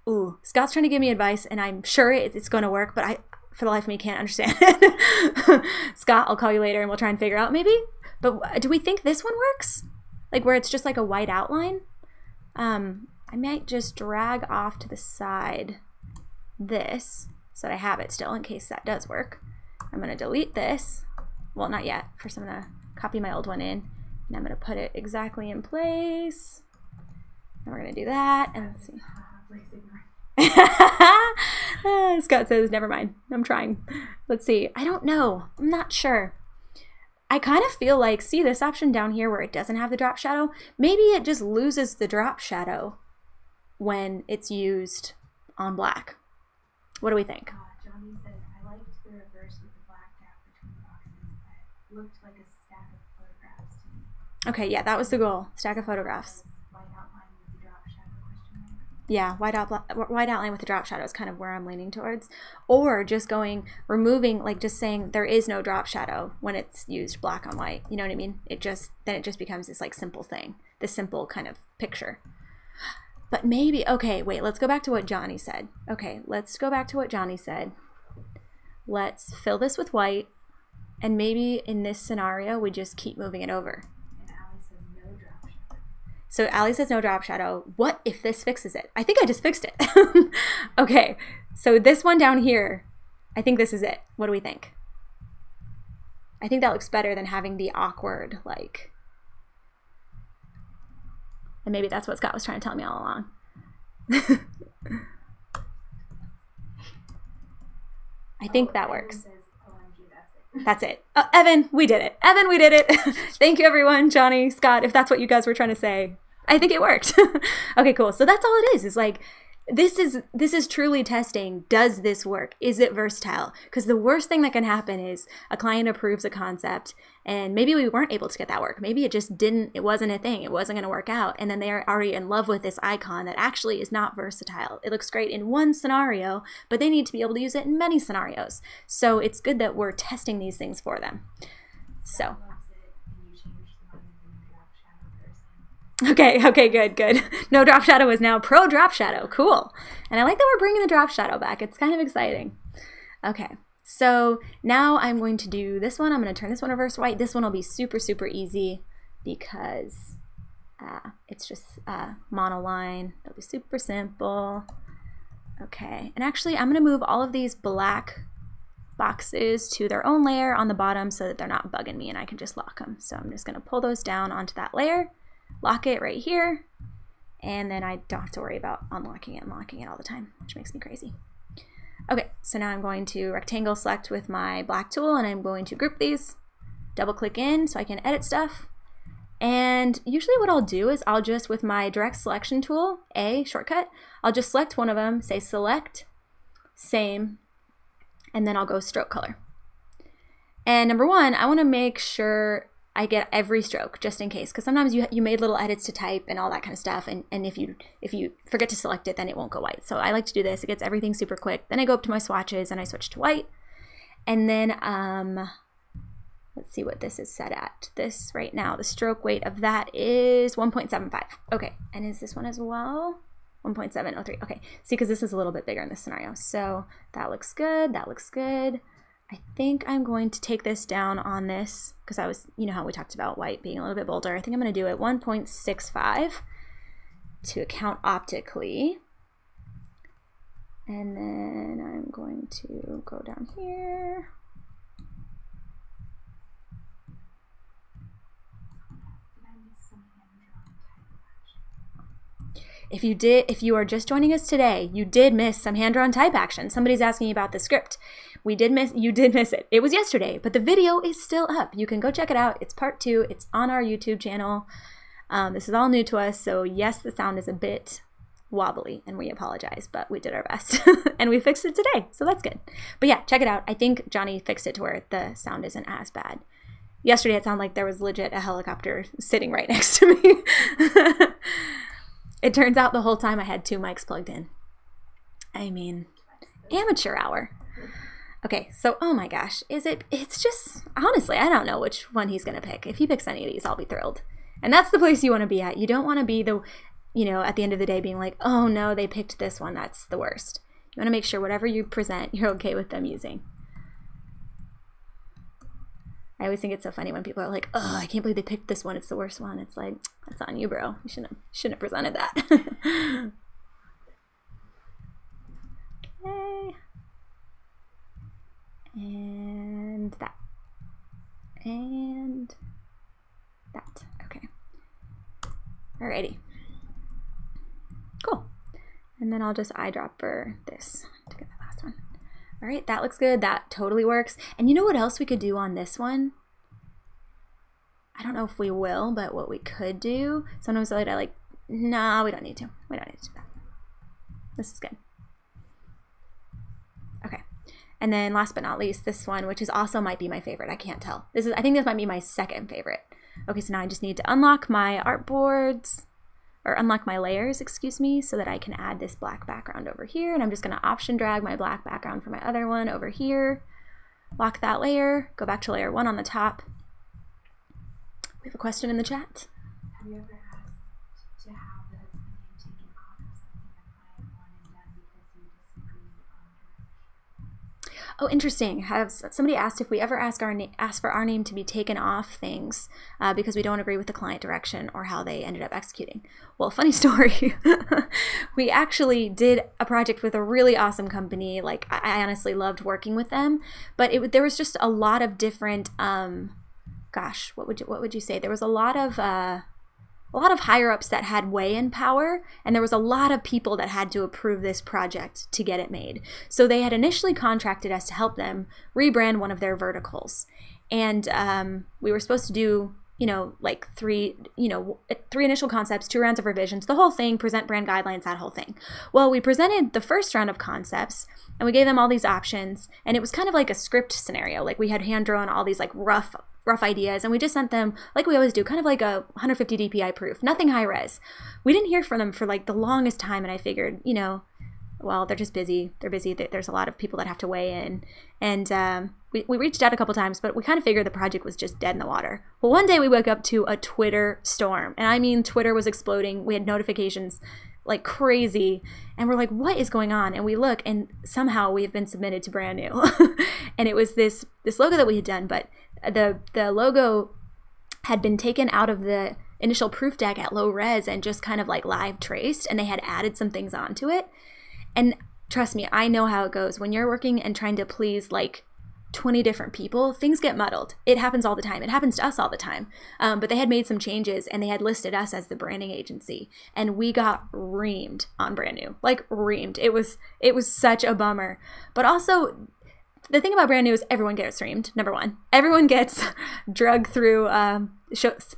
Ooh, Scott's trying to give me advice, and I'm sure it's going to work, but I, for the life of me, can't understand it. Scott, I'll call you later, and we'll try and figure out maybe. But do we think this one works? Like where it's just like a white outline? I might just drag off to the side this so that I have it still in case that does work. I'm going to delete this. Well, not yet. First, I'm going to copy my old one in, and I'm going to put it exactly in place. And we're going to do that. And let's see. Scott says, never mind. I'm trying. Let's see. I don't know. I'm not sure. I kind of feel like, see this option down here where it doesn't have the drop shadow? Maybe it just loses the drop shadow when it's used on black. What do we think? Johnny says, I liked the reverse with the black gap between the boxes. That looked like a stack of photographs to me. Okay, yeah, that was the goal. Stack of photographs. White outline with the drop shadow question mark. Yeah, white outline with the drop shadow is kind of where I'm leaning towards. Or just removing, like just saying there is no drop shadow when it's used black on white. You know what I mean? Then it just becomes this like simple thing, this simple kind of picture. But maybe, okay, wait, let's go back to what Johnny said. Okay, let's go back to what Johnny said. Let's fill this with white, and maybe in this scenario, we just keep moving it over. And Allie says no drop shadow. So Allie says no drop shadow. What if this fixes it? I think I just fixed it. Okay, so this one down here, I think this is it. What do we think? I think that looks better than having the awkward, like... And maybe that's what Scott was trying to tell me all along. I think that works. Says, OMG, that's it. That's it. Evan, we did it. Evan, we did it. Thank you, everyone. Johnny, Scott, if that's what you guys were trying to say. I think it worked. Okay, cool. So that's all it is. It's like, this is truly testing. Does this work? Is it versatile? Because the worst thing that can happen is a client approves a concept and maybe we weren't able to get that work. Maybe it wasn't a thing. It wasn't going to work out. And then they're already in love with this icon that actually is not versatile. It looks great in one scenario, but they need to be able to use it in many scenarios. So it's good that we're testing these things for them. So. Okay, good. No drop shadow is now pro drop shadow. Cool. And I like that we're bringing the drop shadow back. It's kind of exciting. Okay, so now I'm going to do this one. I'm going to turn this one reverse white. This one will be super, super easy because it's just monoline. It'll be super simple. Okay, and actually I'm going to move all of these black boxes to their own layer on the bottom so that they're not bugging me and I can just lock them. So I'm just going to pull those down onto that layer. Lock it right here, and then I don't have to worry about unlocking it and locking it all the time, which makes me crazy. Okay, so now I'm going to rectangle select with my black tool, and I'm going to group these, double click in so I can edit stuff. And usually what I'll do is I'll just, with my direct selection tool, A shortcut, I'll just select one of them, say select, same, and then I'll go stroke color. And number one, I want to make sure I get every stroke just in case, because sometimes you made little edits to type and all that kind of stuff, and if you forget to select it, then it won't go white. So I like to do this. It gets everything super quick. Then I go up to my swatches and I switch to white, and then let's see what this is set at. This right now, the stroke weight of that is 1.75. Okay, and is this one as well? 1.703. Okay, see, because this is a little bit bigger in this scenario. So that looks good. That looks good. I think I'm going to take this down on this because you know how we talked about white being a little bit bolder. I think I'm going to do it 1.65 to account optically. And then I'm going to go down here. If you are just joining us today, you did miss some hand-drawn type action. Somebody's asking about the script. You did miss it. It was yesterday, but the video is still up. You can go check it out. It's part 2. It's on our YouTube channel. This is all new to us, so yes, the sound is a bit wobbly, and we apologize, but we did our best. And we fixed it today, so that's good. But yeah, check it out. I think Johnny fixed it to where the sound isn't as bad. Yesterday, it sounded like there was legit a helicopter sitting right next to me. It turns out the whole time I had 2 mics plugged in. I mean, amateur hour. Okay, so, oh my gosh, it's just, honestly, I don't know which one he's going to pick. If he picks any of these, I'll be thrilled. And that's the place you want to be at. You don't want to be you know, at the end of the day being like, oh no, they picked this one, that's the worst. You want to make sure whatever you present, you're okay with them using. I always think it's so funny when people are like, oh, I can't believe they picked this one, it's the worst one. It's like, that's on you, bro. You shouldn't have presented that. Okay. And that. And that. Okay. Alrighty. Cool. And then I'll just eyedropper this to get the last one. All right, that looks good. That totally works. And you know what else we could do on this one? I don't know if we will, but what we could do, sometimes I like, nah, we don't need to. We don't need to do that. This is good. Okay. And then last but not least, this one, which is also might be my favorite. I can't tell. I think this might be my second favorite. Okay, so now I just need to unlock my artboards, or unlock my layers, excuse me, so that I can add this black background over here. And I'm just gonna option drag my black background for my other one over here, lock that layer, go back to layer 1 on the top. We have a question in the chat. Have you ever asked to have the name taken off of something a client wanted done because you disagreed on direction? Oh, interesting. Somebody asked if we ever ask for our name to be taken off things because we don't agree with the client direction or how they ended up executing. Well, funny story. We actually did a project with a really awesome company. Like, I honestly loved working with them, but there was just a lot of different. Gosh, what would you say? There was a lot of higher ups that had weigh-in power, and there was a lot of people that had to approve this project to get it made. So they had initially contracted us to help them rebrand one of their verticals, and we were supposed to do, you know, like three initial concepts, 2 rounds of revisions, the whole thing, present brand guidelines, that whole thing. Well, we presented the first round of concepts, and we gave them all these options, and it was kind of like a script scenario. Like, we had hand drawn all these like rough ideas, and we just sent them like we always do, kind of like a 150 DPI proof, nothing high res. We didn't hear from them for like the longest time, and I figured, you know, well, they're just busy. They're busy. There's a lot of people that have to weigh in, and we reached out a couple times, but we kind of figured the project was just dead in the water. Well, one day we woke up to a Twitter storm, and I mean, Twitter was exploding. We had notifications like crazy, and we're like, what is going on? And we look, and somehow we have been submitted to brand new. And it was this logo that we had done, but the logo had been taken out of the initial proof deck at low res and just kind of like live traced, and they had added some things onto it. And trust me, I know how it goes when you're working and trying to please like 20 different people. Things get muddled. It happens all the time. It happens to us all the time. But they had made some changes, and they had listed us as the branding agency, and we got reamed on brand new, like reamed. It was such a bummer. But also, the thing about brand new is everyone gets reamed. Number one, everyone gets drugged through.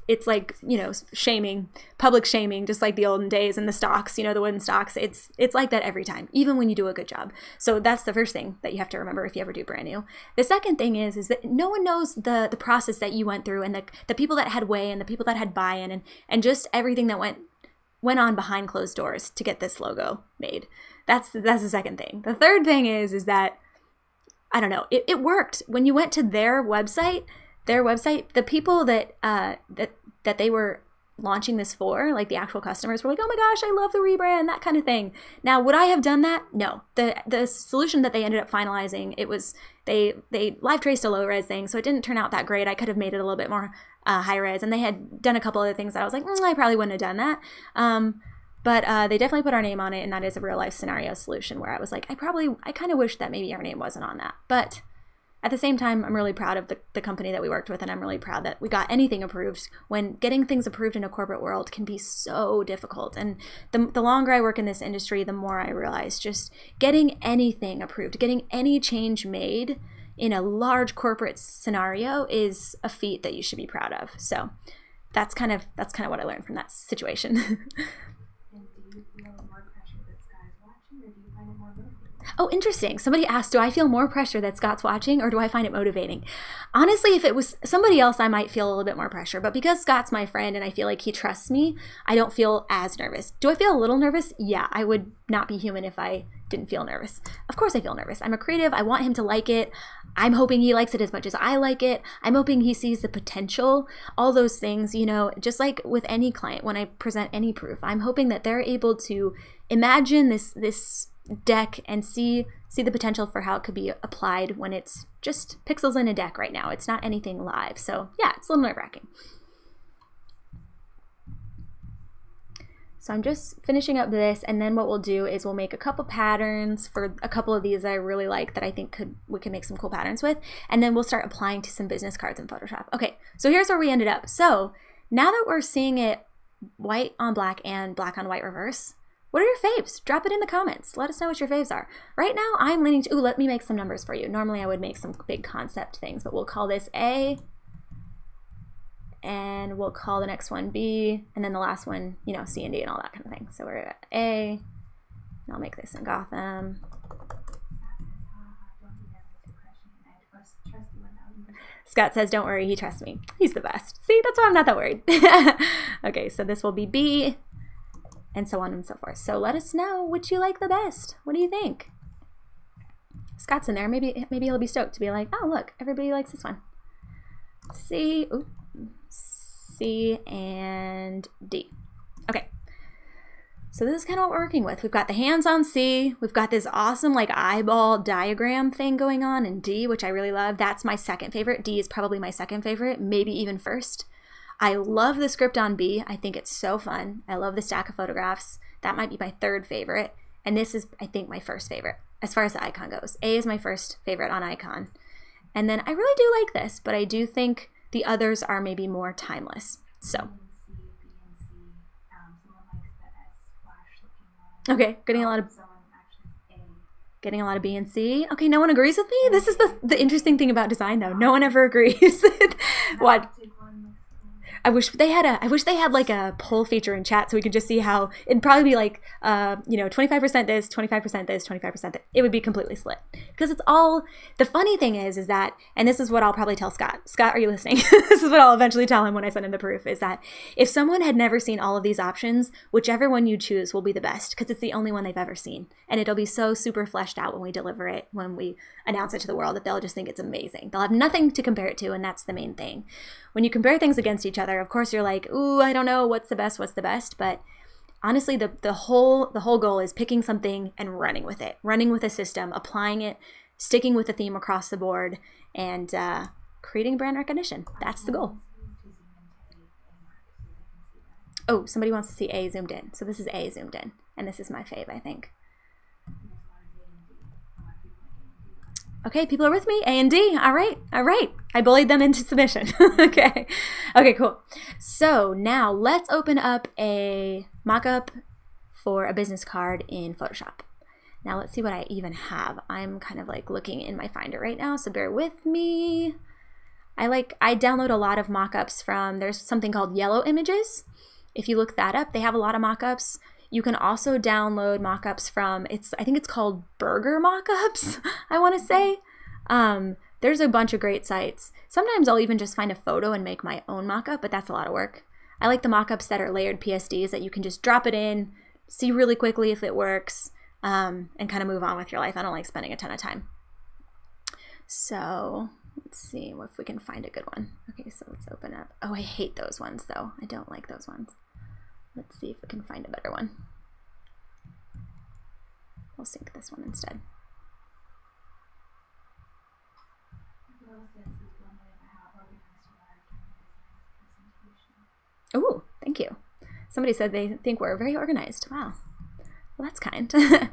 It's like, you know, shaming, public shaming, just like the olden days and the stocks, you know, the wooden stocks. It's like that every time, even when you do a good job. So that's the first thing that you have to remember if you ever do brand new. The second thing is that no one knows the process that you went through, and the people that had weigh-in, the people that had buy-in, and just everything that went on behind closed doors to get this logo made. That's the second thing. The third thing is that, I don't know, it worked. When you went to their website, the people that they were launching this for, like the actual customers, were like, oh my gosh, I love the rebrand, that kind of thing. Now, would I have done that? No. The solution that they ended up finalizing, it was, they live traced a low res thing, so it didn't turn out that great. I could have made it a little bit more high res, and they had done a couple other things that I was like, I probably wouldn't have done that. But they definitely put our name on it, and that is a real life scenario solution where I was like, I kind of wish that maybe our name wasn't on that. But at the same time, I'm really proud of the company that we worked with, and I'm really proud that we got anything approved, when getting things approved in a corporate world can be so difficult. And the longer I work in this industry, the more I realize just getting anything approved, getting any change made in a large corporate scenario is a feat that you should be proud of. So that's kind of what I learned from that situation. And do you feel more pressure that Scott is watching, or do you find it more motivating? Oh, interesting. Somebody asked, do I feel more pressure that Scott's watching, or do I find it motivating? Honestly, if it was somebody else, I might feel a little bit more pressure. But because Scott's my friend and I feel like he trusts me, I don't feel as nervous. Do I feel a little nervous? Yeah, I would not be human if I didn't feel nervous. Of course I feel nervous. I'm a creative. I want him to like it. I'm hoping he likes it as much as I like it. I'm hoping he sees the potential, all those things, you know, just like with any client, when I present any proof, I'm hoping that they're able to imagine this deck and see the potential for how it could be applied when it's just pixels in a deck right now. It's not anything live. So yeah, it's a little nerve-wracking. So I'm just finishing up this, and then what we'll do is we'll make a couple patterns for a couple of these that I really like that I think we could make some cool patterns with, and then we'll start applying to some business cards in Photoshop. Okay, so here's where we ended up. So now that we're seeing it white on black and black on white reverse, what are your faves? Drop it in the comments. Let us know what your faves are. Right now I'm leaning to, let me make some numbers for you. Normally I would make some big concept things, but we'll call this A, and we'll call the next one B, and then the last one, you know, C and D and all that kind of thing. So we're at A, and I'll make this in Gotham. Scott says, don't worry, he trusts me. He's the best. See, that's why I'm not that worried. Okay, so this will be B, and so on and so forth. So let us know which you like the best. What do you think? Scott's in there. Maybe he'll be stoked to be like, oh, look, everybody likes this one. C, ooh. C and D. Okay, so this is kind of what we're working with. We've got the hands on C. We've got this awesome like eyeball diagram thing going on in D, which I really love. That's my second favorite. D is probably my second favorite, maybe even first. I love the script on B. I think it's so fun. I love the stack of photographs. That might be my third favorite. And this is, I think, my first favorite as far as the icon goes. A is my first favorite on icon. And then I really do like this, but I do think the others are maybe more timeless. So, okay, getting a lot of B and C. Okay, no one agrees with me. This is the interesting thing about design, though. No one ever agrees. What? I wish they had like a poll feature in chat so we could just see how it'd probably be like, 25% this, 25% this, 25% that. It would be completely split because it's all, the funny thing is that, and this is what I'll probably tell Scott. Scott, are you listening? This is what I'll eventually tell him when I send him the proof, is that if someone had never seen all of these options, whichever one you choose will be the best because it's the only one they've ever seen. And it'll be so super fleshed out when we deliver it, when we announce it to the world, that they'll just think it's amazing. They'll have nothing to compare it to, and that's the main thing. When you compare things against each other, of course you're like, ooh, I don't know, what's the best, but honestly, the whole goal is picking something and running with it, running with a system, applying it, sticking with the theme across the board, and creating brand recognition. That's the goal. Oh, somebody wants to see A zoomed in. So this is A zoomed in, and this is my fave, I think. Okay, people are with me. A and D. All right. I bullied them into submission. Okay, cool. So now let's open up a mock-up for a business card in Photoshop. Now let's see what I even have. I'm kind of like looking in my Finder right now, so bear with me. I download a lot of mock-ups from, there's something called Yellow Images. If you look that up, they have a lot of mock-ups. You can also download mock-ups from, I think it's called Burger Mock-ups, I want to say. There's a bunch of great sites. Sometimes I'll even just find a photo and make my own mock-up, but that's a lot of work. I like the mock-ups that are layered PSDs that you can just drop it in, see really quickly if it works, and kind of move on with your life. I don't like spending a ton of time. So let's see if we can find a good one. Okay, so let's open up. Oh, I hate those ones though. I don't like those ones. Let's see if we can find a better one. We'll sync this one instead. Oh, thank you. Somebody said they think we're very organized. Wow. Well, that's kind. Okay,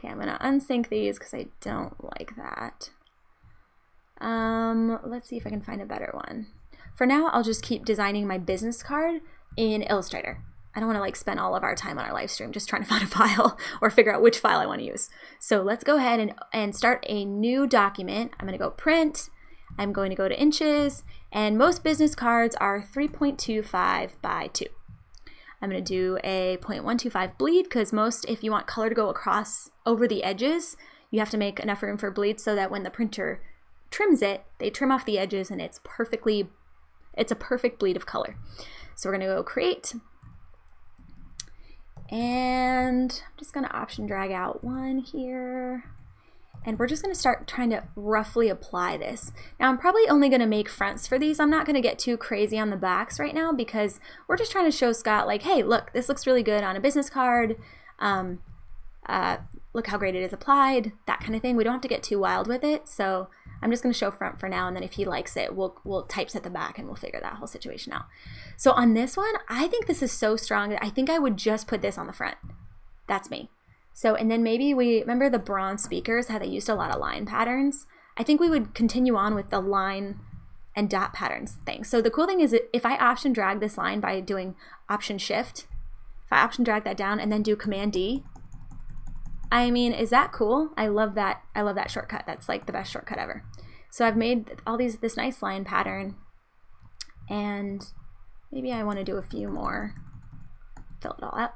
I'm going to unsync these because I don't like that. Let's see if I can find a better one. For now, I'll just keep designing my business card in Illustrator. I don't want to like spend all of our time on our live stream just trying to find a file or figure out which file I want to use. So let's go ahead and start a new document. I'm going to go print. I'm going to go to inches, and most business cards are 3.25 by 2. I'm going to do a 0.125 bleed because most, if you want color to go across over the edges, you have to make enough room for bleed so that when the printer trims it, they trim off the edges and it's a perfect bleed of color. So we're going to go create. And I'm just gonna option drag out one here. And we're just gonna start trying to roughly apply this. Now I'm probably only gonna make fronts for these. I'm not gonna get too crazy on the backs right now because we're just trying to show Scott like, hey, look, this looks really good on a business card. Look how great it is applied, that kind of thing. We don't have to get too wild with it. So I'm just gonna show front for now, and then if he likes it, we'll typeset the back and we'll figure that whole situation out. So on this one, I think this is so strong that I think I would just put this on the front. That's me. So, and then maybe we, remember the bronze speakers, how they used a lot of line patterns? I think we would continue on with the line and dot patterns thing. So the cool thing is if I option drag this line by doing option shift, if I option drag that down and then do command D, I mean, is that cool? I love that. I love that shortcut. That's like the best shortcut ever. So I've made all this nice line pattern, and maybe I want to do a few more, fill it all up.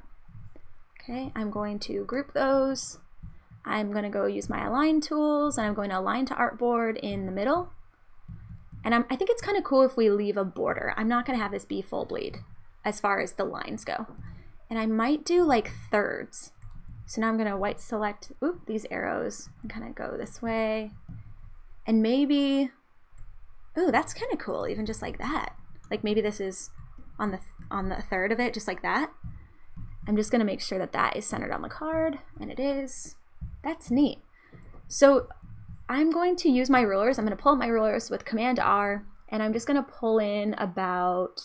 Okay, I'm going to group those. I'm going to go use my align tools, and I'm going to align to artboard in the middle. And I think it's kind of cool if we leave a border. I'm not going to have this be full bleed as far as the lines go. And I might do like thirds. So now I'm going to white select these arrows and kind of go this way. And maybe, that's kind of cool, even just like that. Like maybe this is on the third of it, just like that. I'm just going to make sure that that is centered on the card, and it is. That's neat. So I'm going to use my rulers. I'm going to pull up my rulers with Command R, and I'm just going to pull in about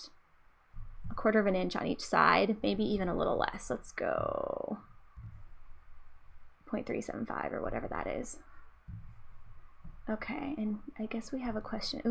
1/4 of an inch on each side, maybe even a little less. Let's go 0.375 or whatever that is. Okay, and I guess we have a question.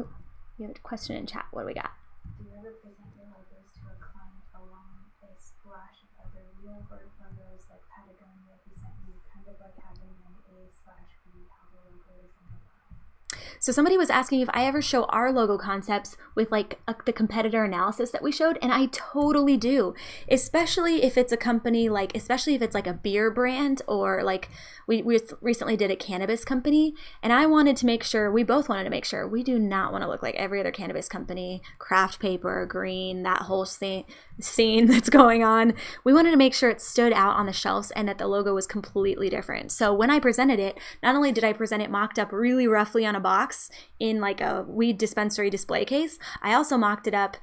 We have a question in chat. What do we got? Do you ever present your logos to a client along a splash of other real world logos like Patagonia who sent you, kind of like having an A/B how the logo is in the line? So somebody was asking if I ever show our logo concepts with like the competitor analysis that we showed, and I totally do, especially if it's a company like, especially if it's like a beer brand, or like we recently did a cannabis company, and I wanted to make sure, we both wanted to make sure we do not want to look like every other cannabis company, craft paper, green, that whole scene that's going on. We wanted to make sure it stood out on the shelves and that the logo was completely different. So when I presented it, not only did I present it mocked up really roughly on a box in like a weed dispensary display case, I also mocked it up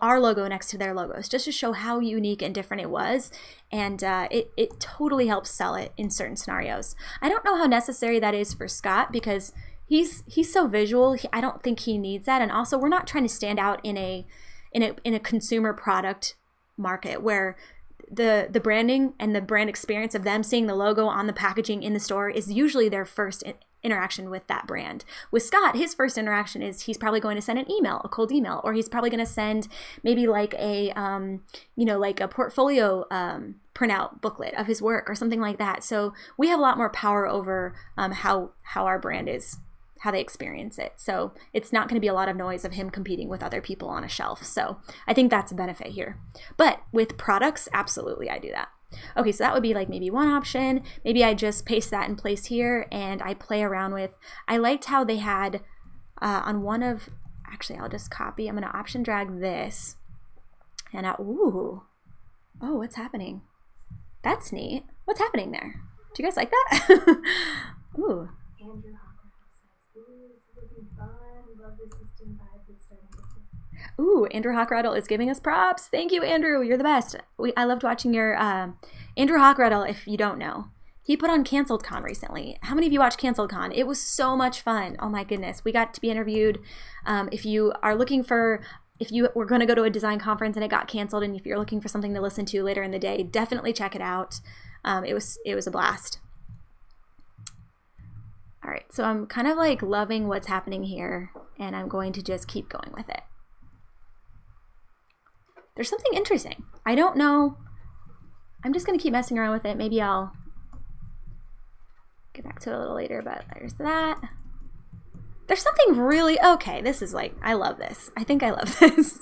our logo next to their logos, just to show how unique and different it was. And it totally helps sell it in certain scenarios. I don't know how necessary that is for Scott because he's so visual. I don't think he needs that. And also, we're not trying to stand out in a consumer product market where the branding and the brand experience of them seeing the logo on the packaging in the store is usually their first interaction with that brand. With Scott, his first interaction is he's probably going to send an email, a cold email, or he's probably going to send maybe like a like a portfolio printout booklet of his work or something like that. So we have a lot more power over how our brand is, how they experience it. So it's not going to be a lot of noise of him competing with other people on a shelf. So I think that's a benefit here. But with products, absolutely I do that. Okay, so that would be like maybe one option. Maybe I just paste that in place here and I play around with, I liked how they had on one of, actually I'll just copy, I'm going to option drag this and oh, what's happening? That's neat. What's happening there? Do you guys like that? Ooh. Andrew Hawker says, ooh, this is looking fun. Love the system vibe that's starting to fit. Ooh, Andrew Hockradle is giving us props. Thank you, Andrew. You're the best. I loved watching your Andrew Hockradle. If you don't know, he put on Canceled Con recently. How many of you watched Canceled Con? It was so much fun. Oh my goodness. We got to be interviewed. If you are looking for, if you were going to go to a design conference and it got canceled, and if you're looking for something to listen to later in the day, definitely check it out. It was a blast. All right, so I'm kind of like loving what's happening here, and I'm going to just keep going with it. There's something interesting. I don't know. I'm just going to keep messing around with it. Maybe I'll get back to it a little later, but there's that. There's something really, okay, this is like, I love this. I think I love this.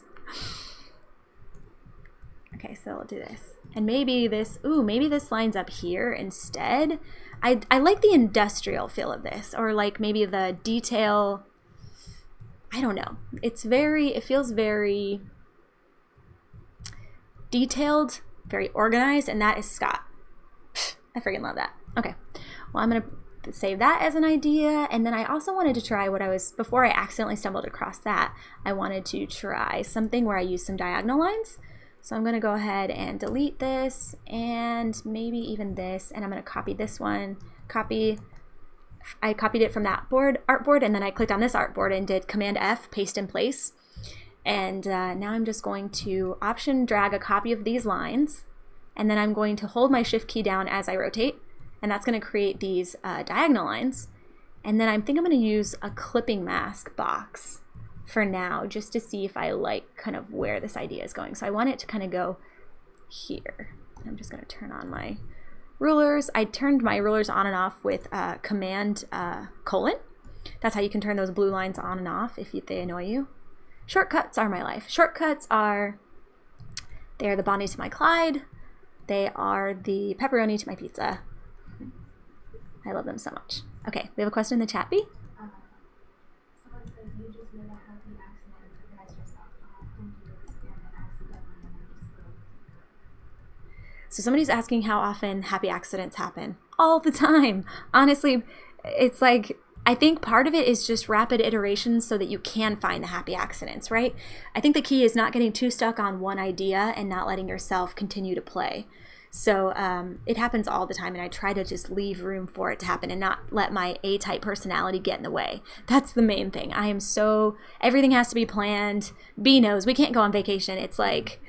Okay, so I'll do this. And maybe this, maybe this lines up here instead. I like the industrial feel of this, or like maybe the detail. I don't know. It feels very detailed, very organized, and that is Scott. I freaking love that. Okay, well, I'm gonna save that as an idea, and then I also wanted to try before I accidentally stumbled across that, I wanted to try something where I use some diagonal lines. So I'm gonna go ahead and delete this, and maybe even this, and I'm gonna copy this one, I copied it from that artboard, and then I clicked on this artboard and did Command F, paste in place. And now I'm just going to Option drag a copy of these lines, and then I'm going to hold my Shift key down as I rotate, and that's going to create these diagonal lines. And then I think I'm going to use a clipping mask box for now, just to see if I like kind of where this idea is going. So I want it to kind of go here. I'm just going to turn on my rulers. I turned my rulers on and off with Command colon. That's how you can turn those blue lines on and off if they annoy you. Shortcuts are my life. Shortcuts are, they are the Bonnie to my Clyde. They are the pepperoni to my pizza. I love them so much. Okay, we have a question in the chat, B. Someone says you just made a happy accident and surprised yourself. How often do you experiment accidentally and then just go? So somebody's asking how often happy accidents happen. All the time. Honestly, it's like, I think part of it is just rapid iterations so that you can find the happy accidents, right? I think the key is not getting too stuck on one idea and not letting yourself continue to play. So it happens all the time, and I try to just leave room for it to happen and not let my A-type personality get in the way. That's the main thing. Everything has to be planned. B knows we can't go on vacation. It's like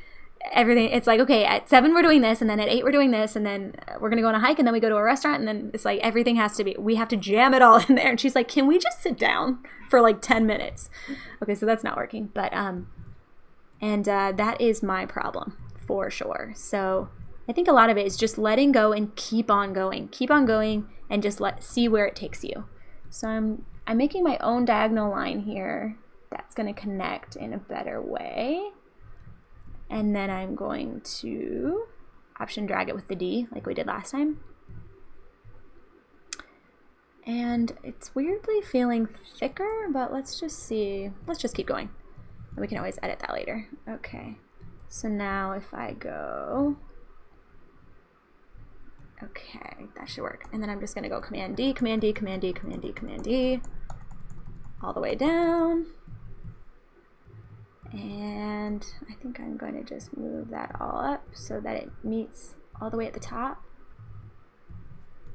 everything, it's like, okay, at 7 we're doing this, and then at 8 we're doing this, and then we're gonna go on a hike, and then we go to a restaurant, and then it's like everything has to be, we have to jam it all in there. And she's like, can we just sit down for like 10 minutes? Okay, so that's not working, but that is my problem for sure. So I think a lot of it is just letting go and keep on going, and just see where it takes you. So I'm making my own diagonal line here that's gonna connect in a better way. And then I'm going to Option drag it with the D like we did last time. And it's weirdly feeling thicker, but let's just see. Let's just keep going. We can always edit that later. Okay. So now if I go, okay, that should work. And then I'm just gonna go Command D, Command D, Command D, Command D, Command D, all the way down. And I think I'm going to just move that all up so that it meets all the way at the top.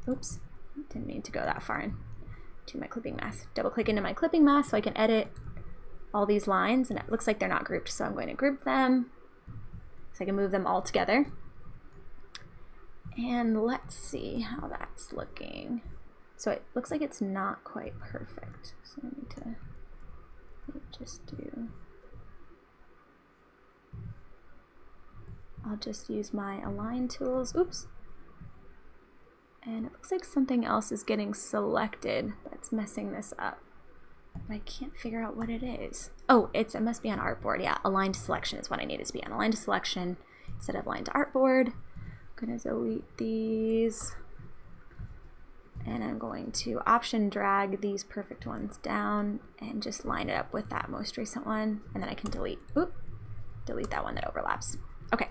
Oops, didn't mean to go that far into my clipping mask. Double click into my clipping mask so I can edit all these lines, and it looks like they're not grouped, so I'm going to group them so I can move them all together. And let's see how that's looking. So it looks like it's not quite perfect. So I need to just do, I'll just use my align tools. Oops. And it looks like something else is getting selected that's messing this up. But I can't figure out what it is. Oh, it must be on artboard. Yeah, align to selection is what I need it to be on. Align to selection instead of align to artboard. I'm gonna delete these. And I'm going to Option drag these perfect ones down and just line it up with that most recent one. And then I can delete that one that overlaps. Okay.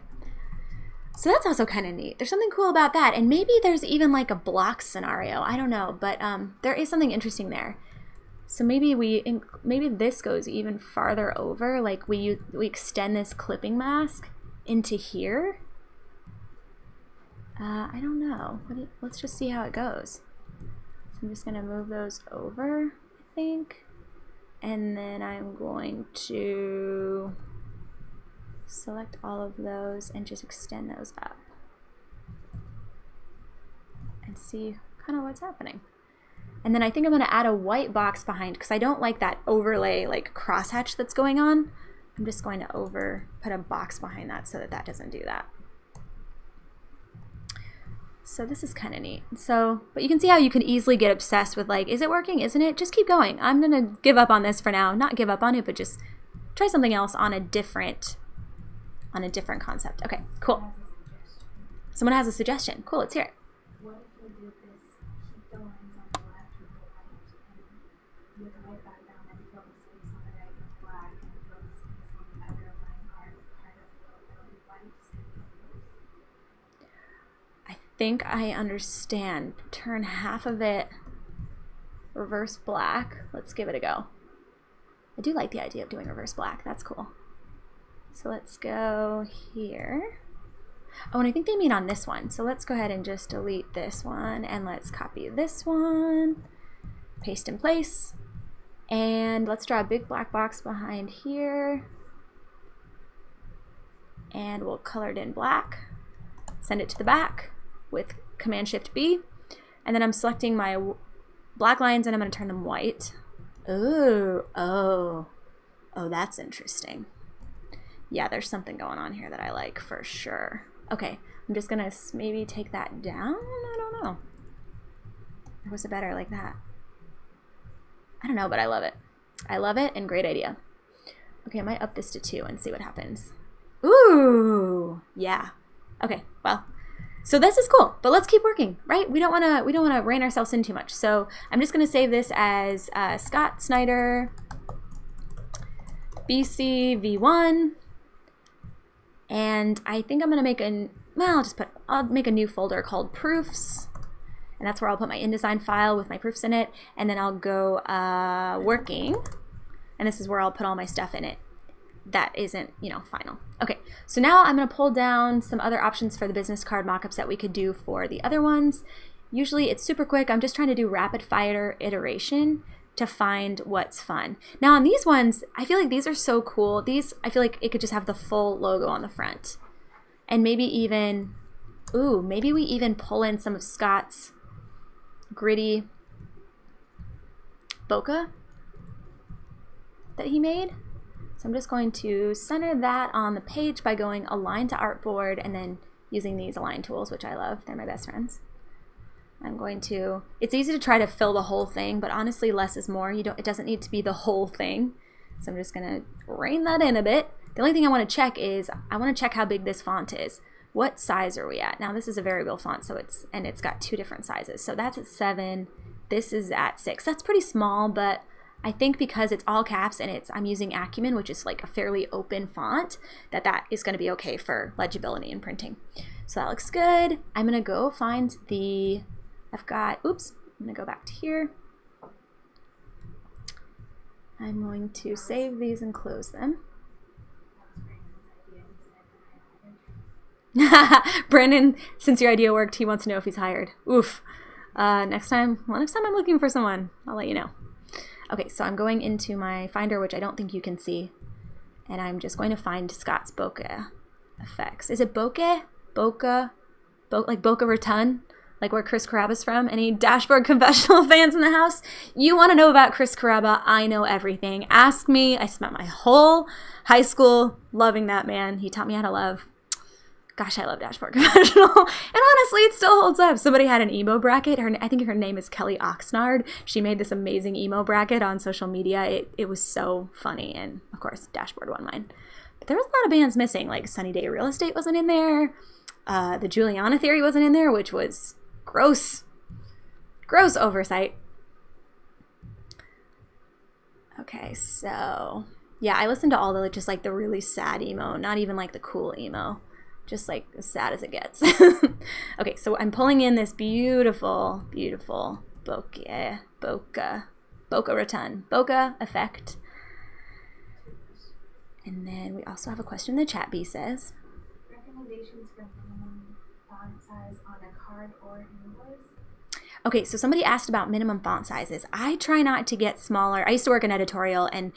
So that's also kind of neat. There's something cool about that. And maybe there's even like a block scenario. I don't know, but there is something interesting there. So maybe maybe this goes even farther over. Like we extend this clipping mask into here. I don't know. Let's just see how it goes. So I'm just gonna move those over, I think. And then I'm going to select all of those and just extend those up and see kind of what's happening. And then I think I'm going to add a white box behind because I don't like that overlay like crosshatch that's going on. I'm just going to put a box behind that so that that doesn't do that. So this is kind of neat. So, but you can see how you can easily get obsessed with like, is it working? Isn't it? Just keep going. I'm going to give up on this for now. Not give up on it, but just try something else on a different concept. Okay, cool. Someone has a suggestion. Cool, let's hear it. What if we did this, keep the lines on the left with the white, and with the white background, and fill the space on the right with black, and fill the space on the other line part of the white, just to make it think I understand. Turn half of it reverse black. Let's give it a go. I do like the idea of doing reverse black. That's cool. So let's go here. Oh, and I think they mean on this one. So let's go ahead and just delete this one, and let's copy this one, paste in place, and let's draw a big black box behind here, and we'll color it in black, send it to the back with Command-Shift-B, and then I'm selecting my black lines and I'm going to turn them white. Oh, that's interesting. Yeah, there's something going on here that I like for sure. Okay, I'm just gonna maybe take that down. I don't know. Or was it better like that? I don't know, but I love it. I love it, and great idea. Okay, I might up this to 2 and see what happens. Ooh, yeah. Okay, well, so this is cool, but let's keep working, right? We don't wanna rein ourselves in too much. So I'm just gonna save this as Scott Snyder BC V1. And I think I'm gonna make I'll make a new folder called proofs, and that's where I'll put my InDesign file with my proofs in it, and then I'll go working, and this is where I'll put all my stuff in it that isn't, you know, final. Okay, so now I'm gonna pull down some other options for the business card mockups that we could do for the other ones. Usually it's super quick. I'm just trying to do rapid fire iteration to find what's fun. Now on these ones, I feel like these are so cool. These, I feel like it could just have the full logo on the front. And maybe even, ooh, maybe we even pull in some of Scott's gritty bokeh that he made. So I'm just going to center that on the page by going align to artboard and then using these align tools, which I love. They're my best friends. I'm going to, it's easy to try to fill the whole thing, but honestly less is more. It doesn't need to be the whole thing. So I'm just gonna rein that in a bit. The only thing I want to check is, I want to check how big this font is. What size are we at? Now this is a variable font, so it's got 2 different sizes. So that's at 7, this is at 6. That's pretty small, but I think because it's all caps and I'm using Acumen, which is like a fairly open font, that is going to be okay for legibility and printing. So that looks good. I'm gonna go find the, I'm gonna go back to here. I'm going to save these and close them. Brandon, since your idea worked, he wants to know if he's hired. Oof. Next time I'm looking for someone, I'll let you know. Okay, so I'm going into my Finder, which I don't think you can see, and I'm just going to find Scott's bokeh effects. Is it bokeh? Like Boca Raton? Like where Chris Caraba's from? Any Dashboard Confessional fans in the house? You want to know about Chris Caraba? I know everything. Ask me. I spent my whole high school loving that man. He taught me how to love. Gosh, I love Dashboard Confessional. And honestly, it still holds up. Somebody had an emo bracket. I think her name is Kelly Oxnard. She made this amazing emo bracket on social media. It was so funny. And of course, Dashboard won mine. But there was a lot of bands missing. Like Sunny Day Real Estate wasn't in there. The Juliana Theory wasn't in there, which was gross oversight. Okay, so yeah, I listened to all the just like the really sad emo, not even like the cool emo, just like as sad as it gets. Okay, so I'm pulling in this beautiful Boca Raton bokeh effect, and then we also have a question in the chat. B says, recommendations for minimum font size on a card or invoice? Okay, so somebody asked about minimum font sizes. I try not to get smaller. I used to work in editorial, and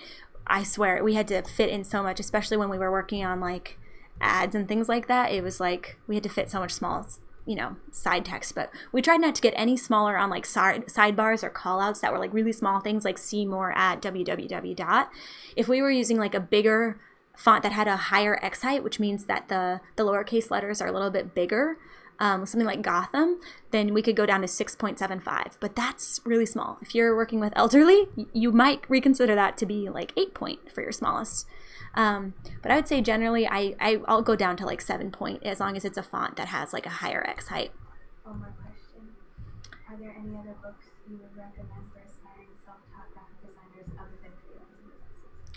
I swear we had to fit in so much, especially when we were working on like ads and things like that. It was like we had to fit so much small, you know, side text, but we tried not to get any smaller on like sidebars or callouts that were like really small things like see more at www. If we were using like a bigger font that had a higher X height, which means that the lowercase letters are a little bit bigger, something like Gotham, then we could go down to 6.75, but that's really small. If you're working with elderly, you might reconsider that to be like 8 point for your smallest. But I would say generally I'll go down to like 7 point as long as it's a font that has like a higher X height. One more question. Are there any other books you would recommend for aspiring self-taught graphic designers other than Freelancing?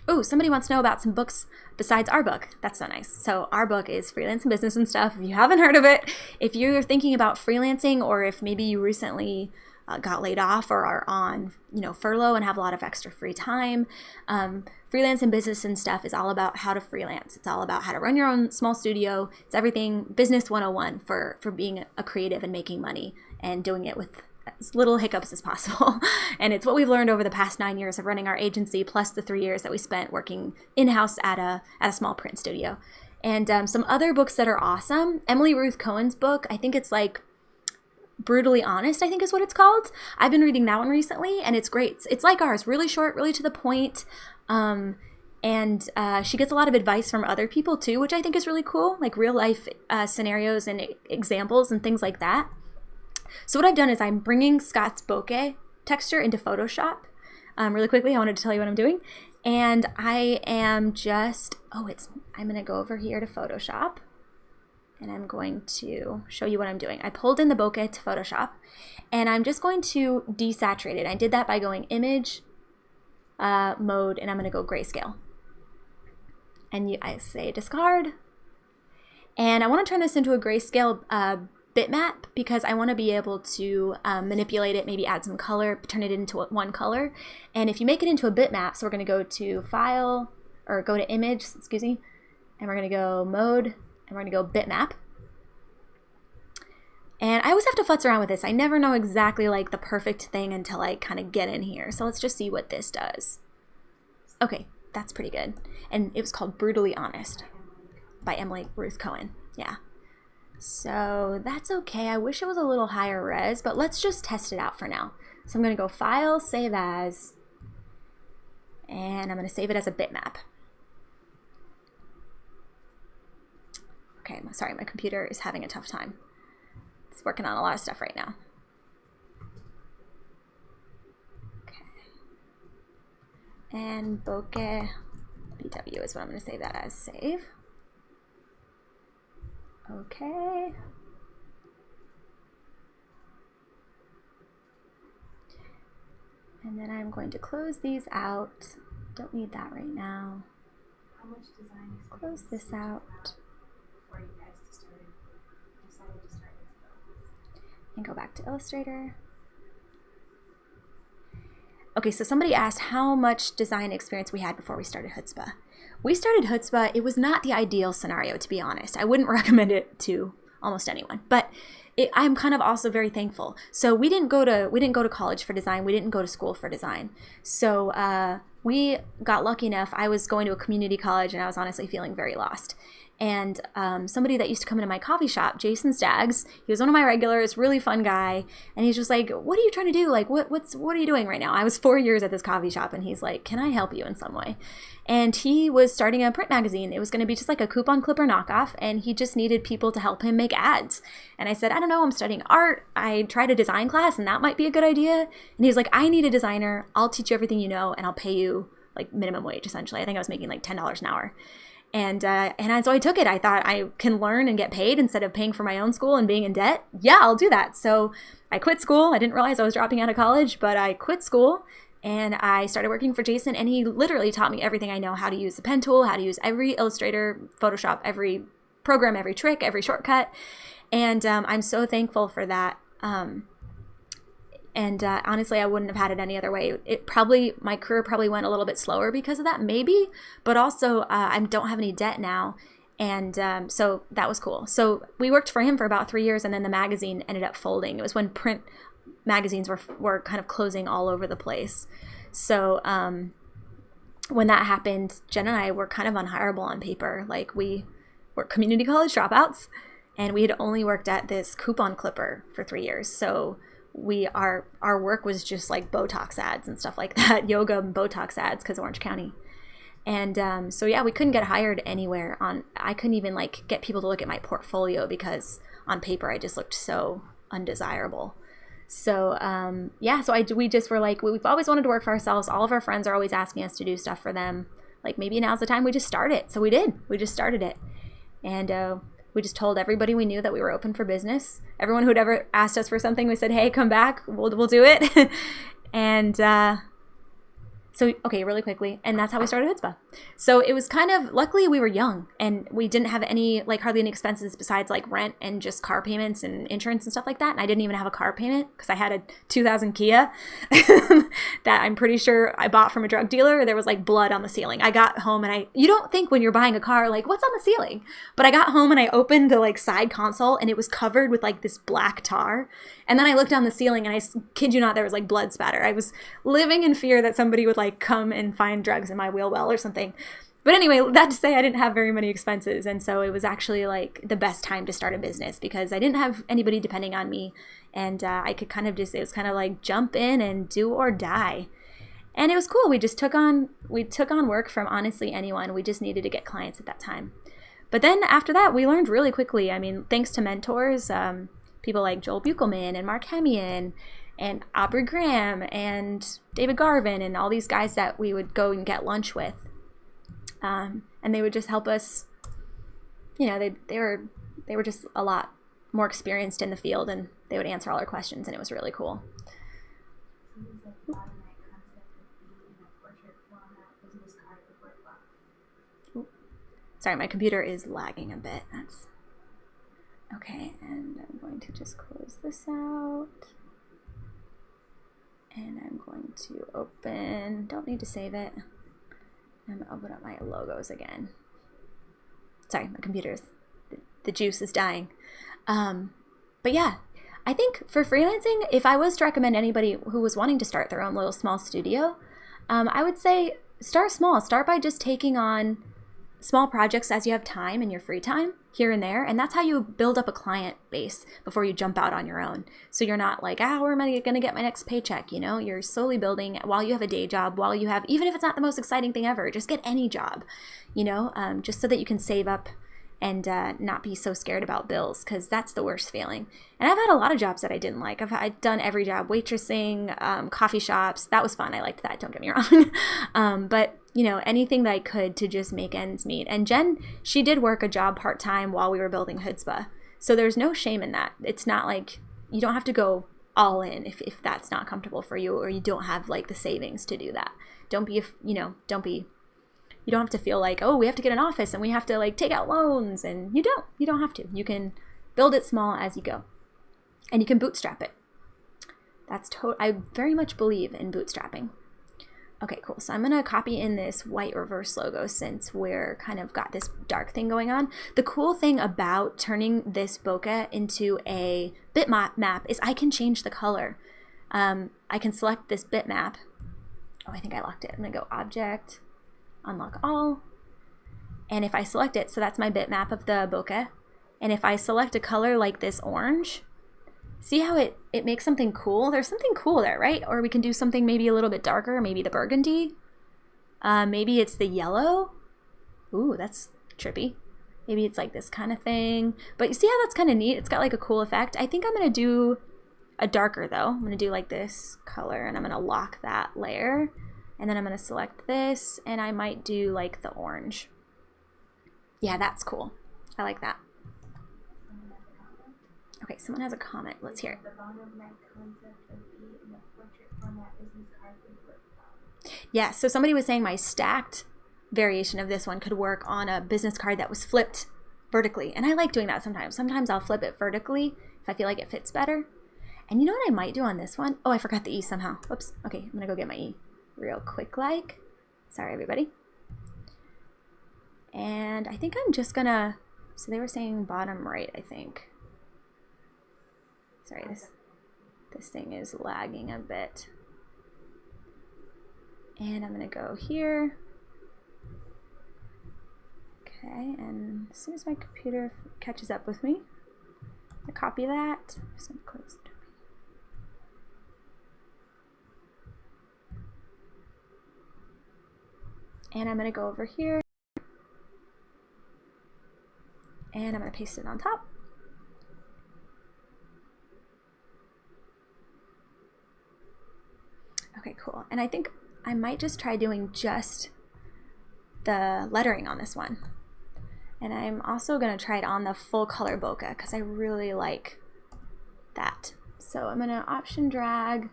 Oh, somebody wants to know about some books besides our book. That's so nice. So our book is Freelance and Business and Stuff. If you haven't heard of it, if you're thinking about freelancing, or if maybe you recently got laid off or are on, furlough and have a lot of extra free time, Freelance and Business and Stuff is all about how to freelance. It's all about how to run your own small studio. It's everything business 101 for being a creative and making money and doing it with as little hiccups as possible. And it's what we've learned over the past 9 years of running our agency, plus the 3 years that we spent working in-house at a small print studio. And some other books that are awesome. Emily Ruth Cohen's book, I think it's like Brutally Honest, I think is what it's called. I've been reading that one recently, and it's great. It's like ours, really short, really to the point. And she gets a lot of advice from other people too, which I think is really cool, like real life scenarios and examples and things like that. So what I've done is I'm bringing Scott's bokeh texture into Photoshop. Really quickly, I wanted to tell you what I'm doing. And I am just, I'm going to go over here to Photoshop. And I'm going to show you what I'm doing. I pulled in the bokeh to Photoshop. And I'm just going to desaturate it. I did that by going Image, Mode, and I'm going to go Grayscale. And I say Discard. And I want to turn this into a Grayscale bitmap, because I want to be able to manipulate it, maybe add some color, turn it into one color. And if you make it into a bitmap, so we're going to go to File, or go to Image, and we're going to go Mode, and we're going to go Bitmap. And I always have to futz around with this. I never know exactly like the perfect thing until I kind of get in here. So let's just see what this does. Okay, that's pretty good. And it was called Brutally Honest by Emily Ruth Cohen. Yeah. So that's okay. I wish it was a little higher res, but let's just test it out for now. So I'm going to go File, Save As, and I'm going to save it as a bitmap. Okay, sorry, my computer is having a tough time. It's working on a lot of stuff right now. Okay. And bokeh BW is what I'm going to save that as. Save. Okay. And then I'm going to close these out. Don't need that right now. How much design Close this out. Before you guys decided to start this book? And go back to Illustrator. Okay, so somebody asked how much design experience we had before we started Hoodzpah. We started Hoodzpah. It was not the ideal scenario, to be honest. I wouldn't recommend it to almost anyone, but I'm kind of also very thankful. So we didn't go to college for design. We didn't go to school for design. So we got lucky enough. I was going to a community college, and I was honestly feeling very lost. And somebody that used to come into my coffee shop, Jason Staggs, he was one of my regulars, really fun guy. And he's just like, what are you trying to do? Like, what are you doing right now? I was 4 years at this coffee shop, and he's like, can I help you in some way? And he was starting a print magazine. It was going to be just like a coupon clipper knockoff, and he just needed people to help him make ads. And I said, I don't know, I'm studying art. I tried a design class, and that might be a good idea. And he was like, I need a designer. I'll teach you everything you know, and I'll pay you like minimum wage, essentially. I think I was making like $10 an hour. And so I took it. I thought I can learn and get paid instead of paying for my own school and being in debt. Yeah, I'll do that. So I quit school. I didn't realize I was dropping out of college, but I quit school and I started working for Jason. And he literally taught me everything I know, how to use the pen tool, how to use every Illustrator, Photoshop, every program, every trick, every shortcut. And I'm so thankful for that. Honestly, I wouldn't have had it any other way. My career probably went a little bit slower because of that, maybe, but also I don't have any debt now. And so that was cool. So we worked for him for about 3 years, and then the magazine ended up folding. It was when print magazines were kind of closing all over the place. So when that happened, Jen and I were kind of unhireable on paper. Like, we were community college dropouts, and we had only worked at this coupon clipper for 3 years. So our work was just like Botox ads and stuff like that, yoga and Botox ads, because Orange County. And so yeah, we couldn't get hired anywhere. I couldn't even like get people to look at my portfolio because on paper I just looked so undesirable. So yeah, so we just were like, we've always wanted to work for ourselves. All of our friends are always asking us to do stuff for them. Like, maybe now's the time we just start it. So we did. We just started it. And we just told everybody we knew that we were open for business. Everyone who'd ever asked us for something, we said, hey, come back. We'll do it. And So, okay, really quickly. And that's how we started Hoodzpah. So it was kind of, luckily we were young and we didn't have any, like hardly any expenses besides like rent and just car payments and insurance and stuff like that. And I didn't even have a car payment because I had a 2000 Kia that I'm pretty sure I bought from a drug dealer. There was like blood on the ceiling. I got home and you don't think when you're buying a car, like what's on the ceiling? But I got home and I opened the like side console and it was covered with like this black tar. And then I looked down the ceiling and I kid you not, there was like blood spatter. I was living in fear that somebody would like come and find drugs in my wheel well or something. But anyway, that to say I didn't have very many expenses. And so it was actually like the best time to start a business because I didn't have anybody depending on me. And I could kind of just, it was kind of like jump in and do or die. And it was cool. We took on work from honestly anyone. We just needed to get clients at that time. But then after that, we learned really quickly. I mean, thanks to mentors, people like Joel Buchelman and Mark Hemian and Aubrey Graham and David Garvin and all these guys that we would go and get lunch with. And they would just help us, you know, they were just a lot more experienced in the field and they would answer all our questions and it was really cool. Sorry, my computer is lagging a bit. That's okay, and I'm going to just close this out. And I'm going to open, don't need to save it. I'm going to open up my logos again. Sorry, my computer's, the juice is dying. But yeah, I think for freelancing, if I was to recommend anybody who was wanting to start their own little small studio, I would say start small. Start by just taking on small projects as you have time in your free time here and there. And that's how you build up a client base before you jump out on your own. So you're not like, where am I going to get my next paycheck? You know, you're slowly building while you have a day job, while you have, even if it's not the most exciting thing ever, just get any job, you know, just so that you can save up and not be so scared about bills, because that's the worst feeling. And I've had a lot of jobs that I didn't like. I've done every job, waitressing, coffee shops. That was fun. I liked that. Don't get me wrong. But you know, anything that I could to just make ends meet. And Jen, she did work a job part-time while we were building Hoodzpah. So there's no shame in that. It's not like you don't have to go all in if that's not comfortable for you or you don't have like the savings to do that. You don't have to feel like, oh, we have to get an office and we have to like take out loans, and you don't have to. You can build it small as you go and you can bootstrap it. I very much believe in bootstrapping. Okay, cool. So I'm going to copy in this white reverse logo since we're kind of got this dark thing going on. The cool thing about turning this bokeh into a bitmap is I can change the color. I can select this bitmap. Oh, I think I locked it. I'm going to go Object, Unlock All. And if I select it, so that's my bitmap of the bokeh. And if I select a color like this orange, see how it makes something cool? There's something cool there, right? Or we can do something maybe a little bit darker, maybe the burgundy. Maybe it's the yellow. Ooh, that's trippy. Maybe it's like this kind of thing. But you see how that's kind of neat? It's got like a cool effect. I think I'm going to do a darker though. I'm going to do like this color and I'm going to lock that layer. And then I'm going to select this and I might do like the orange. Yeah, that's cool. I like that. Okay, someone has a comment. Let's hear it. Yeah, so somebody was saying my stacked variation of this one could work on a business card that was flipped vertically. And I like doing that sometimes. Sometimes I'll flip it vertically if I feel like it fits better. And you know what I might do on this one? Oh, I forgot the E somehow. Whoops. Okay, I'm going to go get my E real quick like. Sorry, everybody. And I think I'm just going to, so they were saying bottom right, I think. Sorry, this thing is lagging a bit. And I'm going to go here. Okay, and as soon as my computer catches up with me, I copy that. Just going to close it. And I'm going to go over here. And I'm going to paste it on top. Okay, cool. And I think I might just try doing just the lettering on this one. And I'm also going to try it on the full color bokeh because I really like that. So I'm going to option drag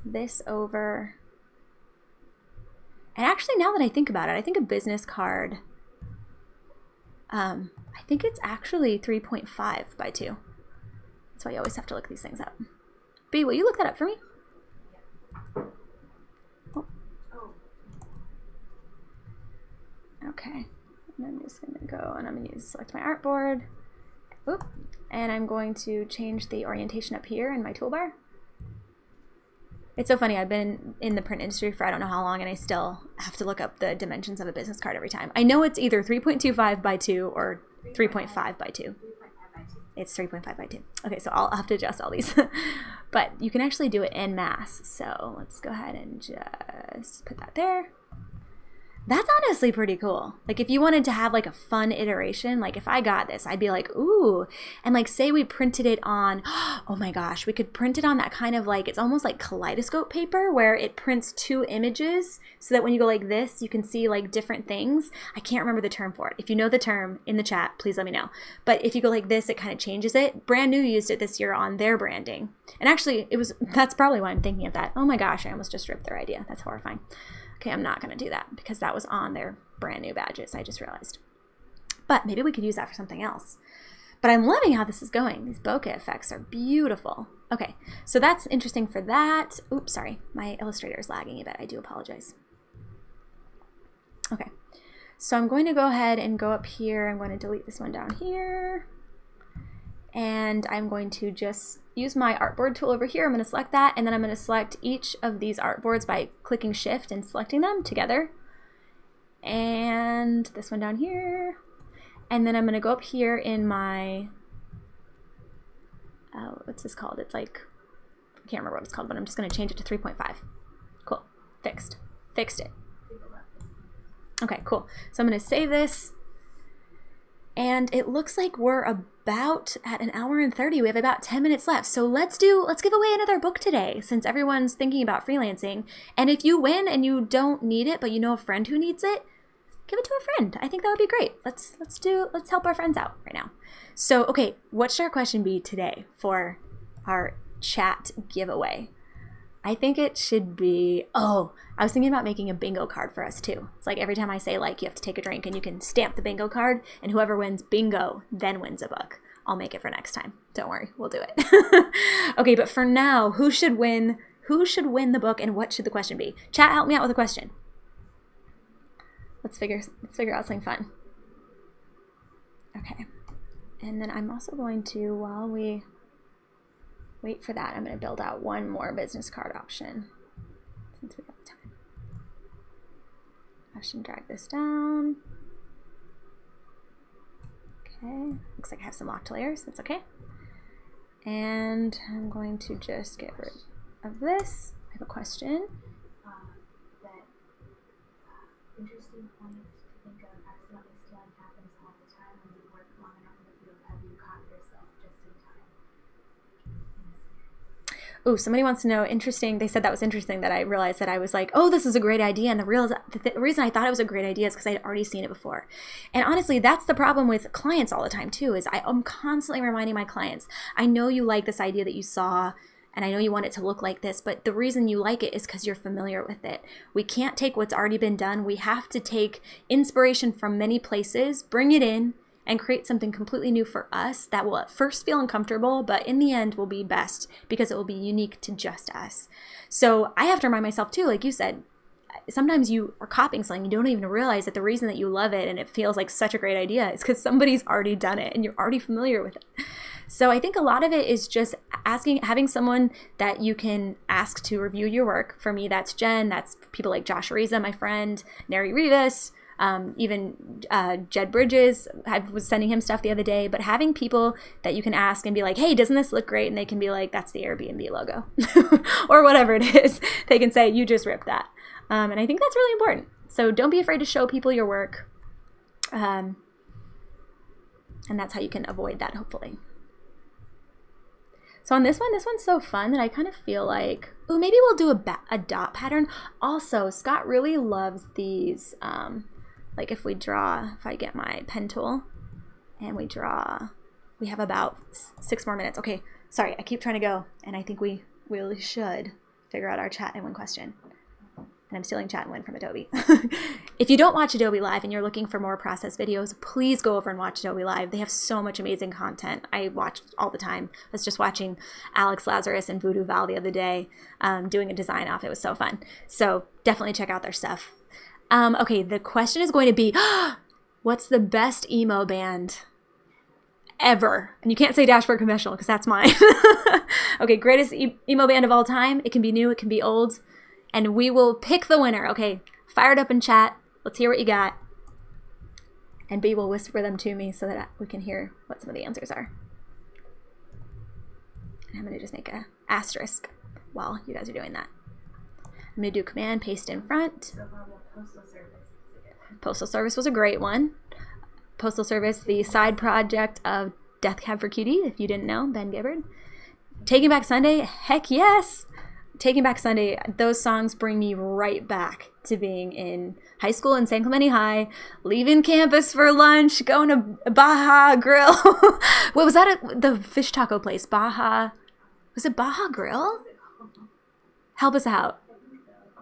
this over And actually, now that I think about it, I think a business card, I think it's actually 3.5 by 2. That's why you always have to look these things up. B, will you look that up for me? Oh. Okay. And I'm just going to go and I'm going to select my artboard. Oop. And I'm going to change the orientation up here in my toolbar. It's so funny. I've been in the print industry for I don't know how long, and I still have to look up the dimensions of a business card every time. I know it's either 3.25 by 2 or 3.5 by 2. It's 3.5 by 2. Okay, so I'll have to adjust all these. But you can actually do it en masse. So let's go ahead and just put that there. That's honestly pretty cool. Like if you wanted to have like a fun iteration, like if I got this, I'd be like, ooh, and like say we printed it on, oh my gosh, we could print it on that kind of like, it's almost like kaleidoscope paper where it prints 2 images so that when you go like this, you can see like different things. I can't remember the term for it. If you know the term in the chat, please let me know. But if you go like this, it kind of changes it. Brand New used it this year on their branding. And actually that's probably why I'm thinking of that. Oh my gosh, I almost just ripped their idea. That's horrifying. Okay, I'm not going to do that because that was on their Brand New badges, I just realized. But maybe we could use that for something else. But I'm loving how this is going. These bokeh effects are beautiful. Okay, so that's interesting for that. Oops, sorry. My Illustrator is lagging a bit. I do apologize. Okay, so I'm going to go ahead and go up here. I'm going to delete this one down here. And I'm going to just use my artboard tool over here. I'm going to select that, and then I'm going to select each of these artboards by clicking shift and selecting them together. And this one down here. And then I'm going to go up here in my, what's this called? It's like, I can't remember what it's called, but I'm just going to change it to 3.5. Cool. Fixed it. Okay, cool. So I'm going to save this. And it looks like we're about at 1 hour and 30. We have about 10 minutes left. So let's give away another book today since everyone's thinking about freelancing. And if you win and you don't need it, but you know a friend who needs it, give it to a friend. I think that would be great. Let's help our friends out right now. So, okay, what should our question be today for our chat giveaway? I think it should be, I was thinking about making a bingo card for us too. It's like every time I say like you have to take a drink and you can stamp the bingo card and whoever wins bingo then wins a book. I'll make it for next time. Don't worry, we'll do it. Okay, but for now, who should win the book and what should the question be? Chat, help me out with a question. Let's figure out something fun. Okay. And then I'm also going to, while we wait for that, I'm going to build out one more business card option since we have the time. I should drag this down. Okay, looks like I have some locked layers. That's okay. And I'm going to just get rid of this. I have a question. That interesting point to think of accidentally stealing happens all the time when you work long enough in the field. Have you caught yourself just in time? Oh, somebody wants to know, interesting. They said that was interesting that I realized that I was like, oh, this is a great idea. And the reason I thought it was a great idea is because I had already seen it before. And honestly, that's the problem with clients all the time too, is I'm constantly reminding my clients, I know you like this idea that you saw, and I know you want it to look like this, but the reason you like it is because you're familiar with it. We can't take what's already been done. We have to take inspiration from many places, bring it in, and create something completely new for us that will at first feel uncomfortable, but in the end will be best because it will be unique to just us. So I have to remind myself too, like you said, sometimes you are copying something, you don't even realize that the reason that you love it and it feels like such a great idea is because somebody's already done it and you're already familiar with it. So I think a lot of it is just having someone that you can ask to review your work. For me, that's Jen, that's people like Josh Ariza, my friend, Neri Rivas, even Jed Bridges. I was sending him stuff the other day, but having people that you can ask and be like, hey, doesn't this look great? And they can be like, that's the Airbnb logo or whatever it is. They can say, you just ripped that. And I think that's really important. So don't be afraid to show people your work. And that's how you can avoid that, hopefully. So on this one's so fun that I kind of feel like, oh, maybe we'll do a dot pattern. Also, Scott really loves these, like if I get my pen tool and we have about 6 more minutes. Okay, sorry, I keep trying to go, and I think we really should figure out our chat and one question. And I'm stealing chat and win from Adobe. If you don't watch Adobe Live and you're looking for more process videos, please go over and watch Adobe Live. They have so much amazing content. I watch all the time. I was just watching Alex Lazarus and Voodoo Val the other day doing a design off. It was so fun. So definitely check out their stuff. Okay, the question is going to be, what's the best emo band ever? And you can't say Dashboard Confessional because that's mine. Okay, greatest emo band of all time. It can be new, it can be old. And we will pick the winner. Okay, fire it up in chat. Let's hear what you got. And B will whisper them to me so that we can hear what some of the answers are. And I'm going to just make a asterisk while you guys are doing that. I'm going to do Command, paste in front. Postal Service was a great one. Postal Service, the side project of Death Cab for Cutie, if you didn't know, Ben Gibbard. Taking Back Sunday, heck yes. Taking Back Sunday, those songs bring me right back to being in high school in San Clemente High, leaving campus for lunch, going to Baja Grill. What was that? The fish taco place, Baja. Was it Baja Grill? Help us out.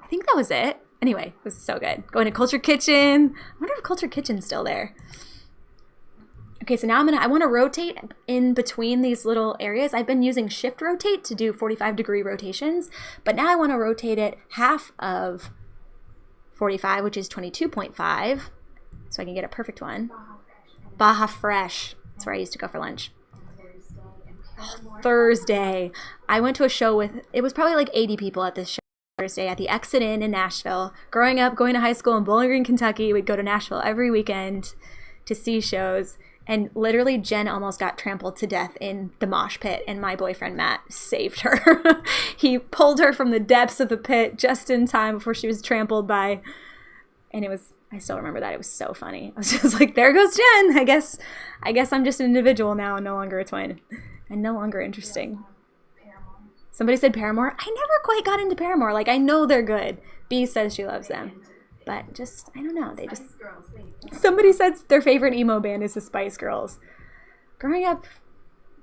I think that was it. Anyway, it was so good. Going to Culture Kitchen. I wonder if Culture Kitchen's still there. Okay, so now I want to rotate in between these little areas. I've been using shift rotate to do 45-degree rotations, but now I want to rotate it half of 45, which is 22.5, so I can get a perfect one. Baja Fresh. That's where I used to go for lunch. Thursday. I went to a show with, it was probably like 80 people at this show Thursday at the Exit Inn in Nashville. Growing up, going to high school in Bowling Green, Kentucky, we'd go to Nashville every weekend to see shows. And literally, Jen almost got trampled to death in the mosh pit, and my boyfriend, Matt, saved her. He pulled her from the depths of the pit just in time before she was trampled by, and it was, I still remember that. It was so funny. I was just like, there goes Jen. I guess I'm just an individual now and no longer a twin. And no longer interesting. Somebody said Paramore. I never quite got into Paramore. Like, I know they're good. B says she loves them. But just, I don't know. They just, somebody said their favorite emo band is the Spice Girls. Growing up,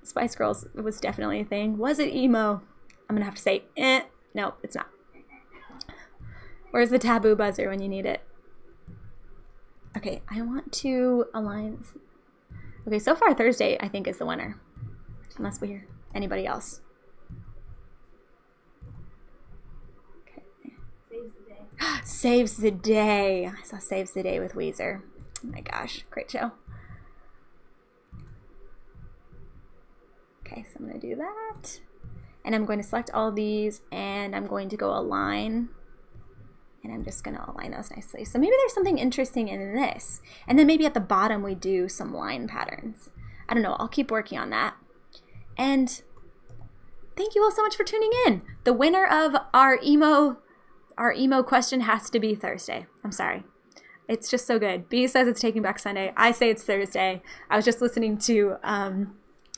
Spice Girls was definitely a thing. Was it emo? I'm going to have to say, no, it's not. Where's the taboo buzzer when you need it? Okay, I want to align. Okay, so far Thursday, I think, is the winner. Unless we hear anybody else. Okay. Saves the Day. Saves the Day. I saw Saves the Day with Weezer. Oh my gosh, great show. Okay, so I'm going to do that. And I'm going to select all of these, and I'm going to go align. And I'm just going to align those nicely. So maybe there's something interesting in this. And then maybe at the bottom we do some line patterns. I don't know. I'll keep working on that. And thank you all so much for tuning in. The winner of our emo question has to be Thursday. I'm sorry. It's just so good. B says it's Taking Back Sunday. I say it's Thursday. I was just listening to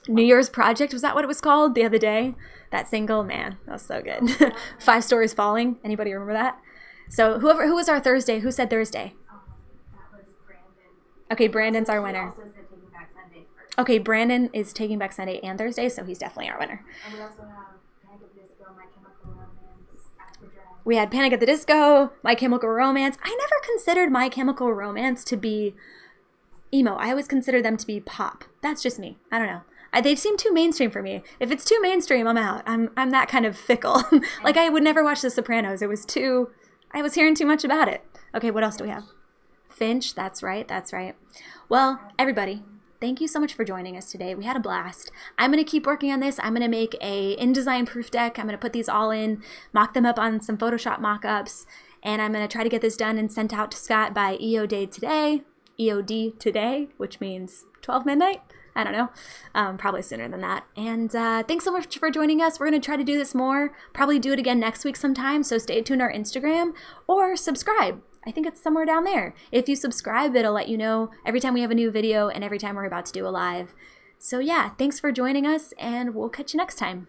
New Year's Project. Was that what it was called the other day? That single, man, that was so good. 5 Stories Falling. Anybody remember that? So who was our Thursday? Who said Thursday? That was Brandon. Okay, Brandon's our winner. Also said Taking Back Sunday first. Okay, Brandon is Taking Back Sunday and Thursday, so he's definitely our winner. And we also have Panic at the Disco, My Chemical Romance, After. We had Panic at the Disco, My Chemical Romance. I never considered My Chemical Romance to be emo. I always considered them to be pop. That's just me. I don't know. They seem too mainstream for me. If it's too mainstream, I'm out. I'm that kind of fickle. Like, I would never watch The Sopranos. It was too... I was hearing too much about it. Okay, what else do we have? Finch, that's right, that's right. Well, everybody, thank you so much for joining us today. We had a blast. I'm going to keep working on this. I'm going to make a InDesign proof deck. I'm going to put these all in, mock them up on some Photoshop mock-ups, and I'm going to try to get this done and sent out to Scott by EOD today, which means 12 midnight. I don't know, probably sooner than that. And thanks so much for joining us. We're going to try to do this more, probably do it again next week sometime. So stay tuned to our Instagram or subscribe. I think it's somewhere down there. If you subscribe, it'll let you know every time we have a new video and every time we're about to do a live. So yeah, thanks for joining us, and we'll catch you next time.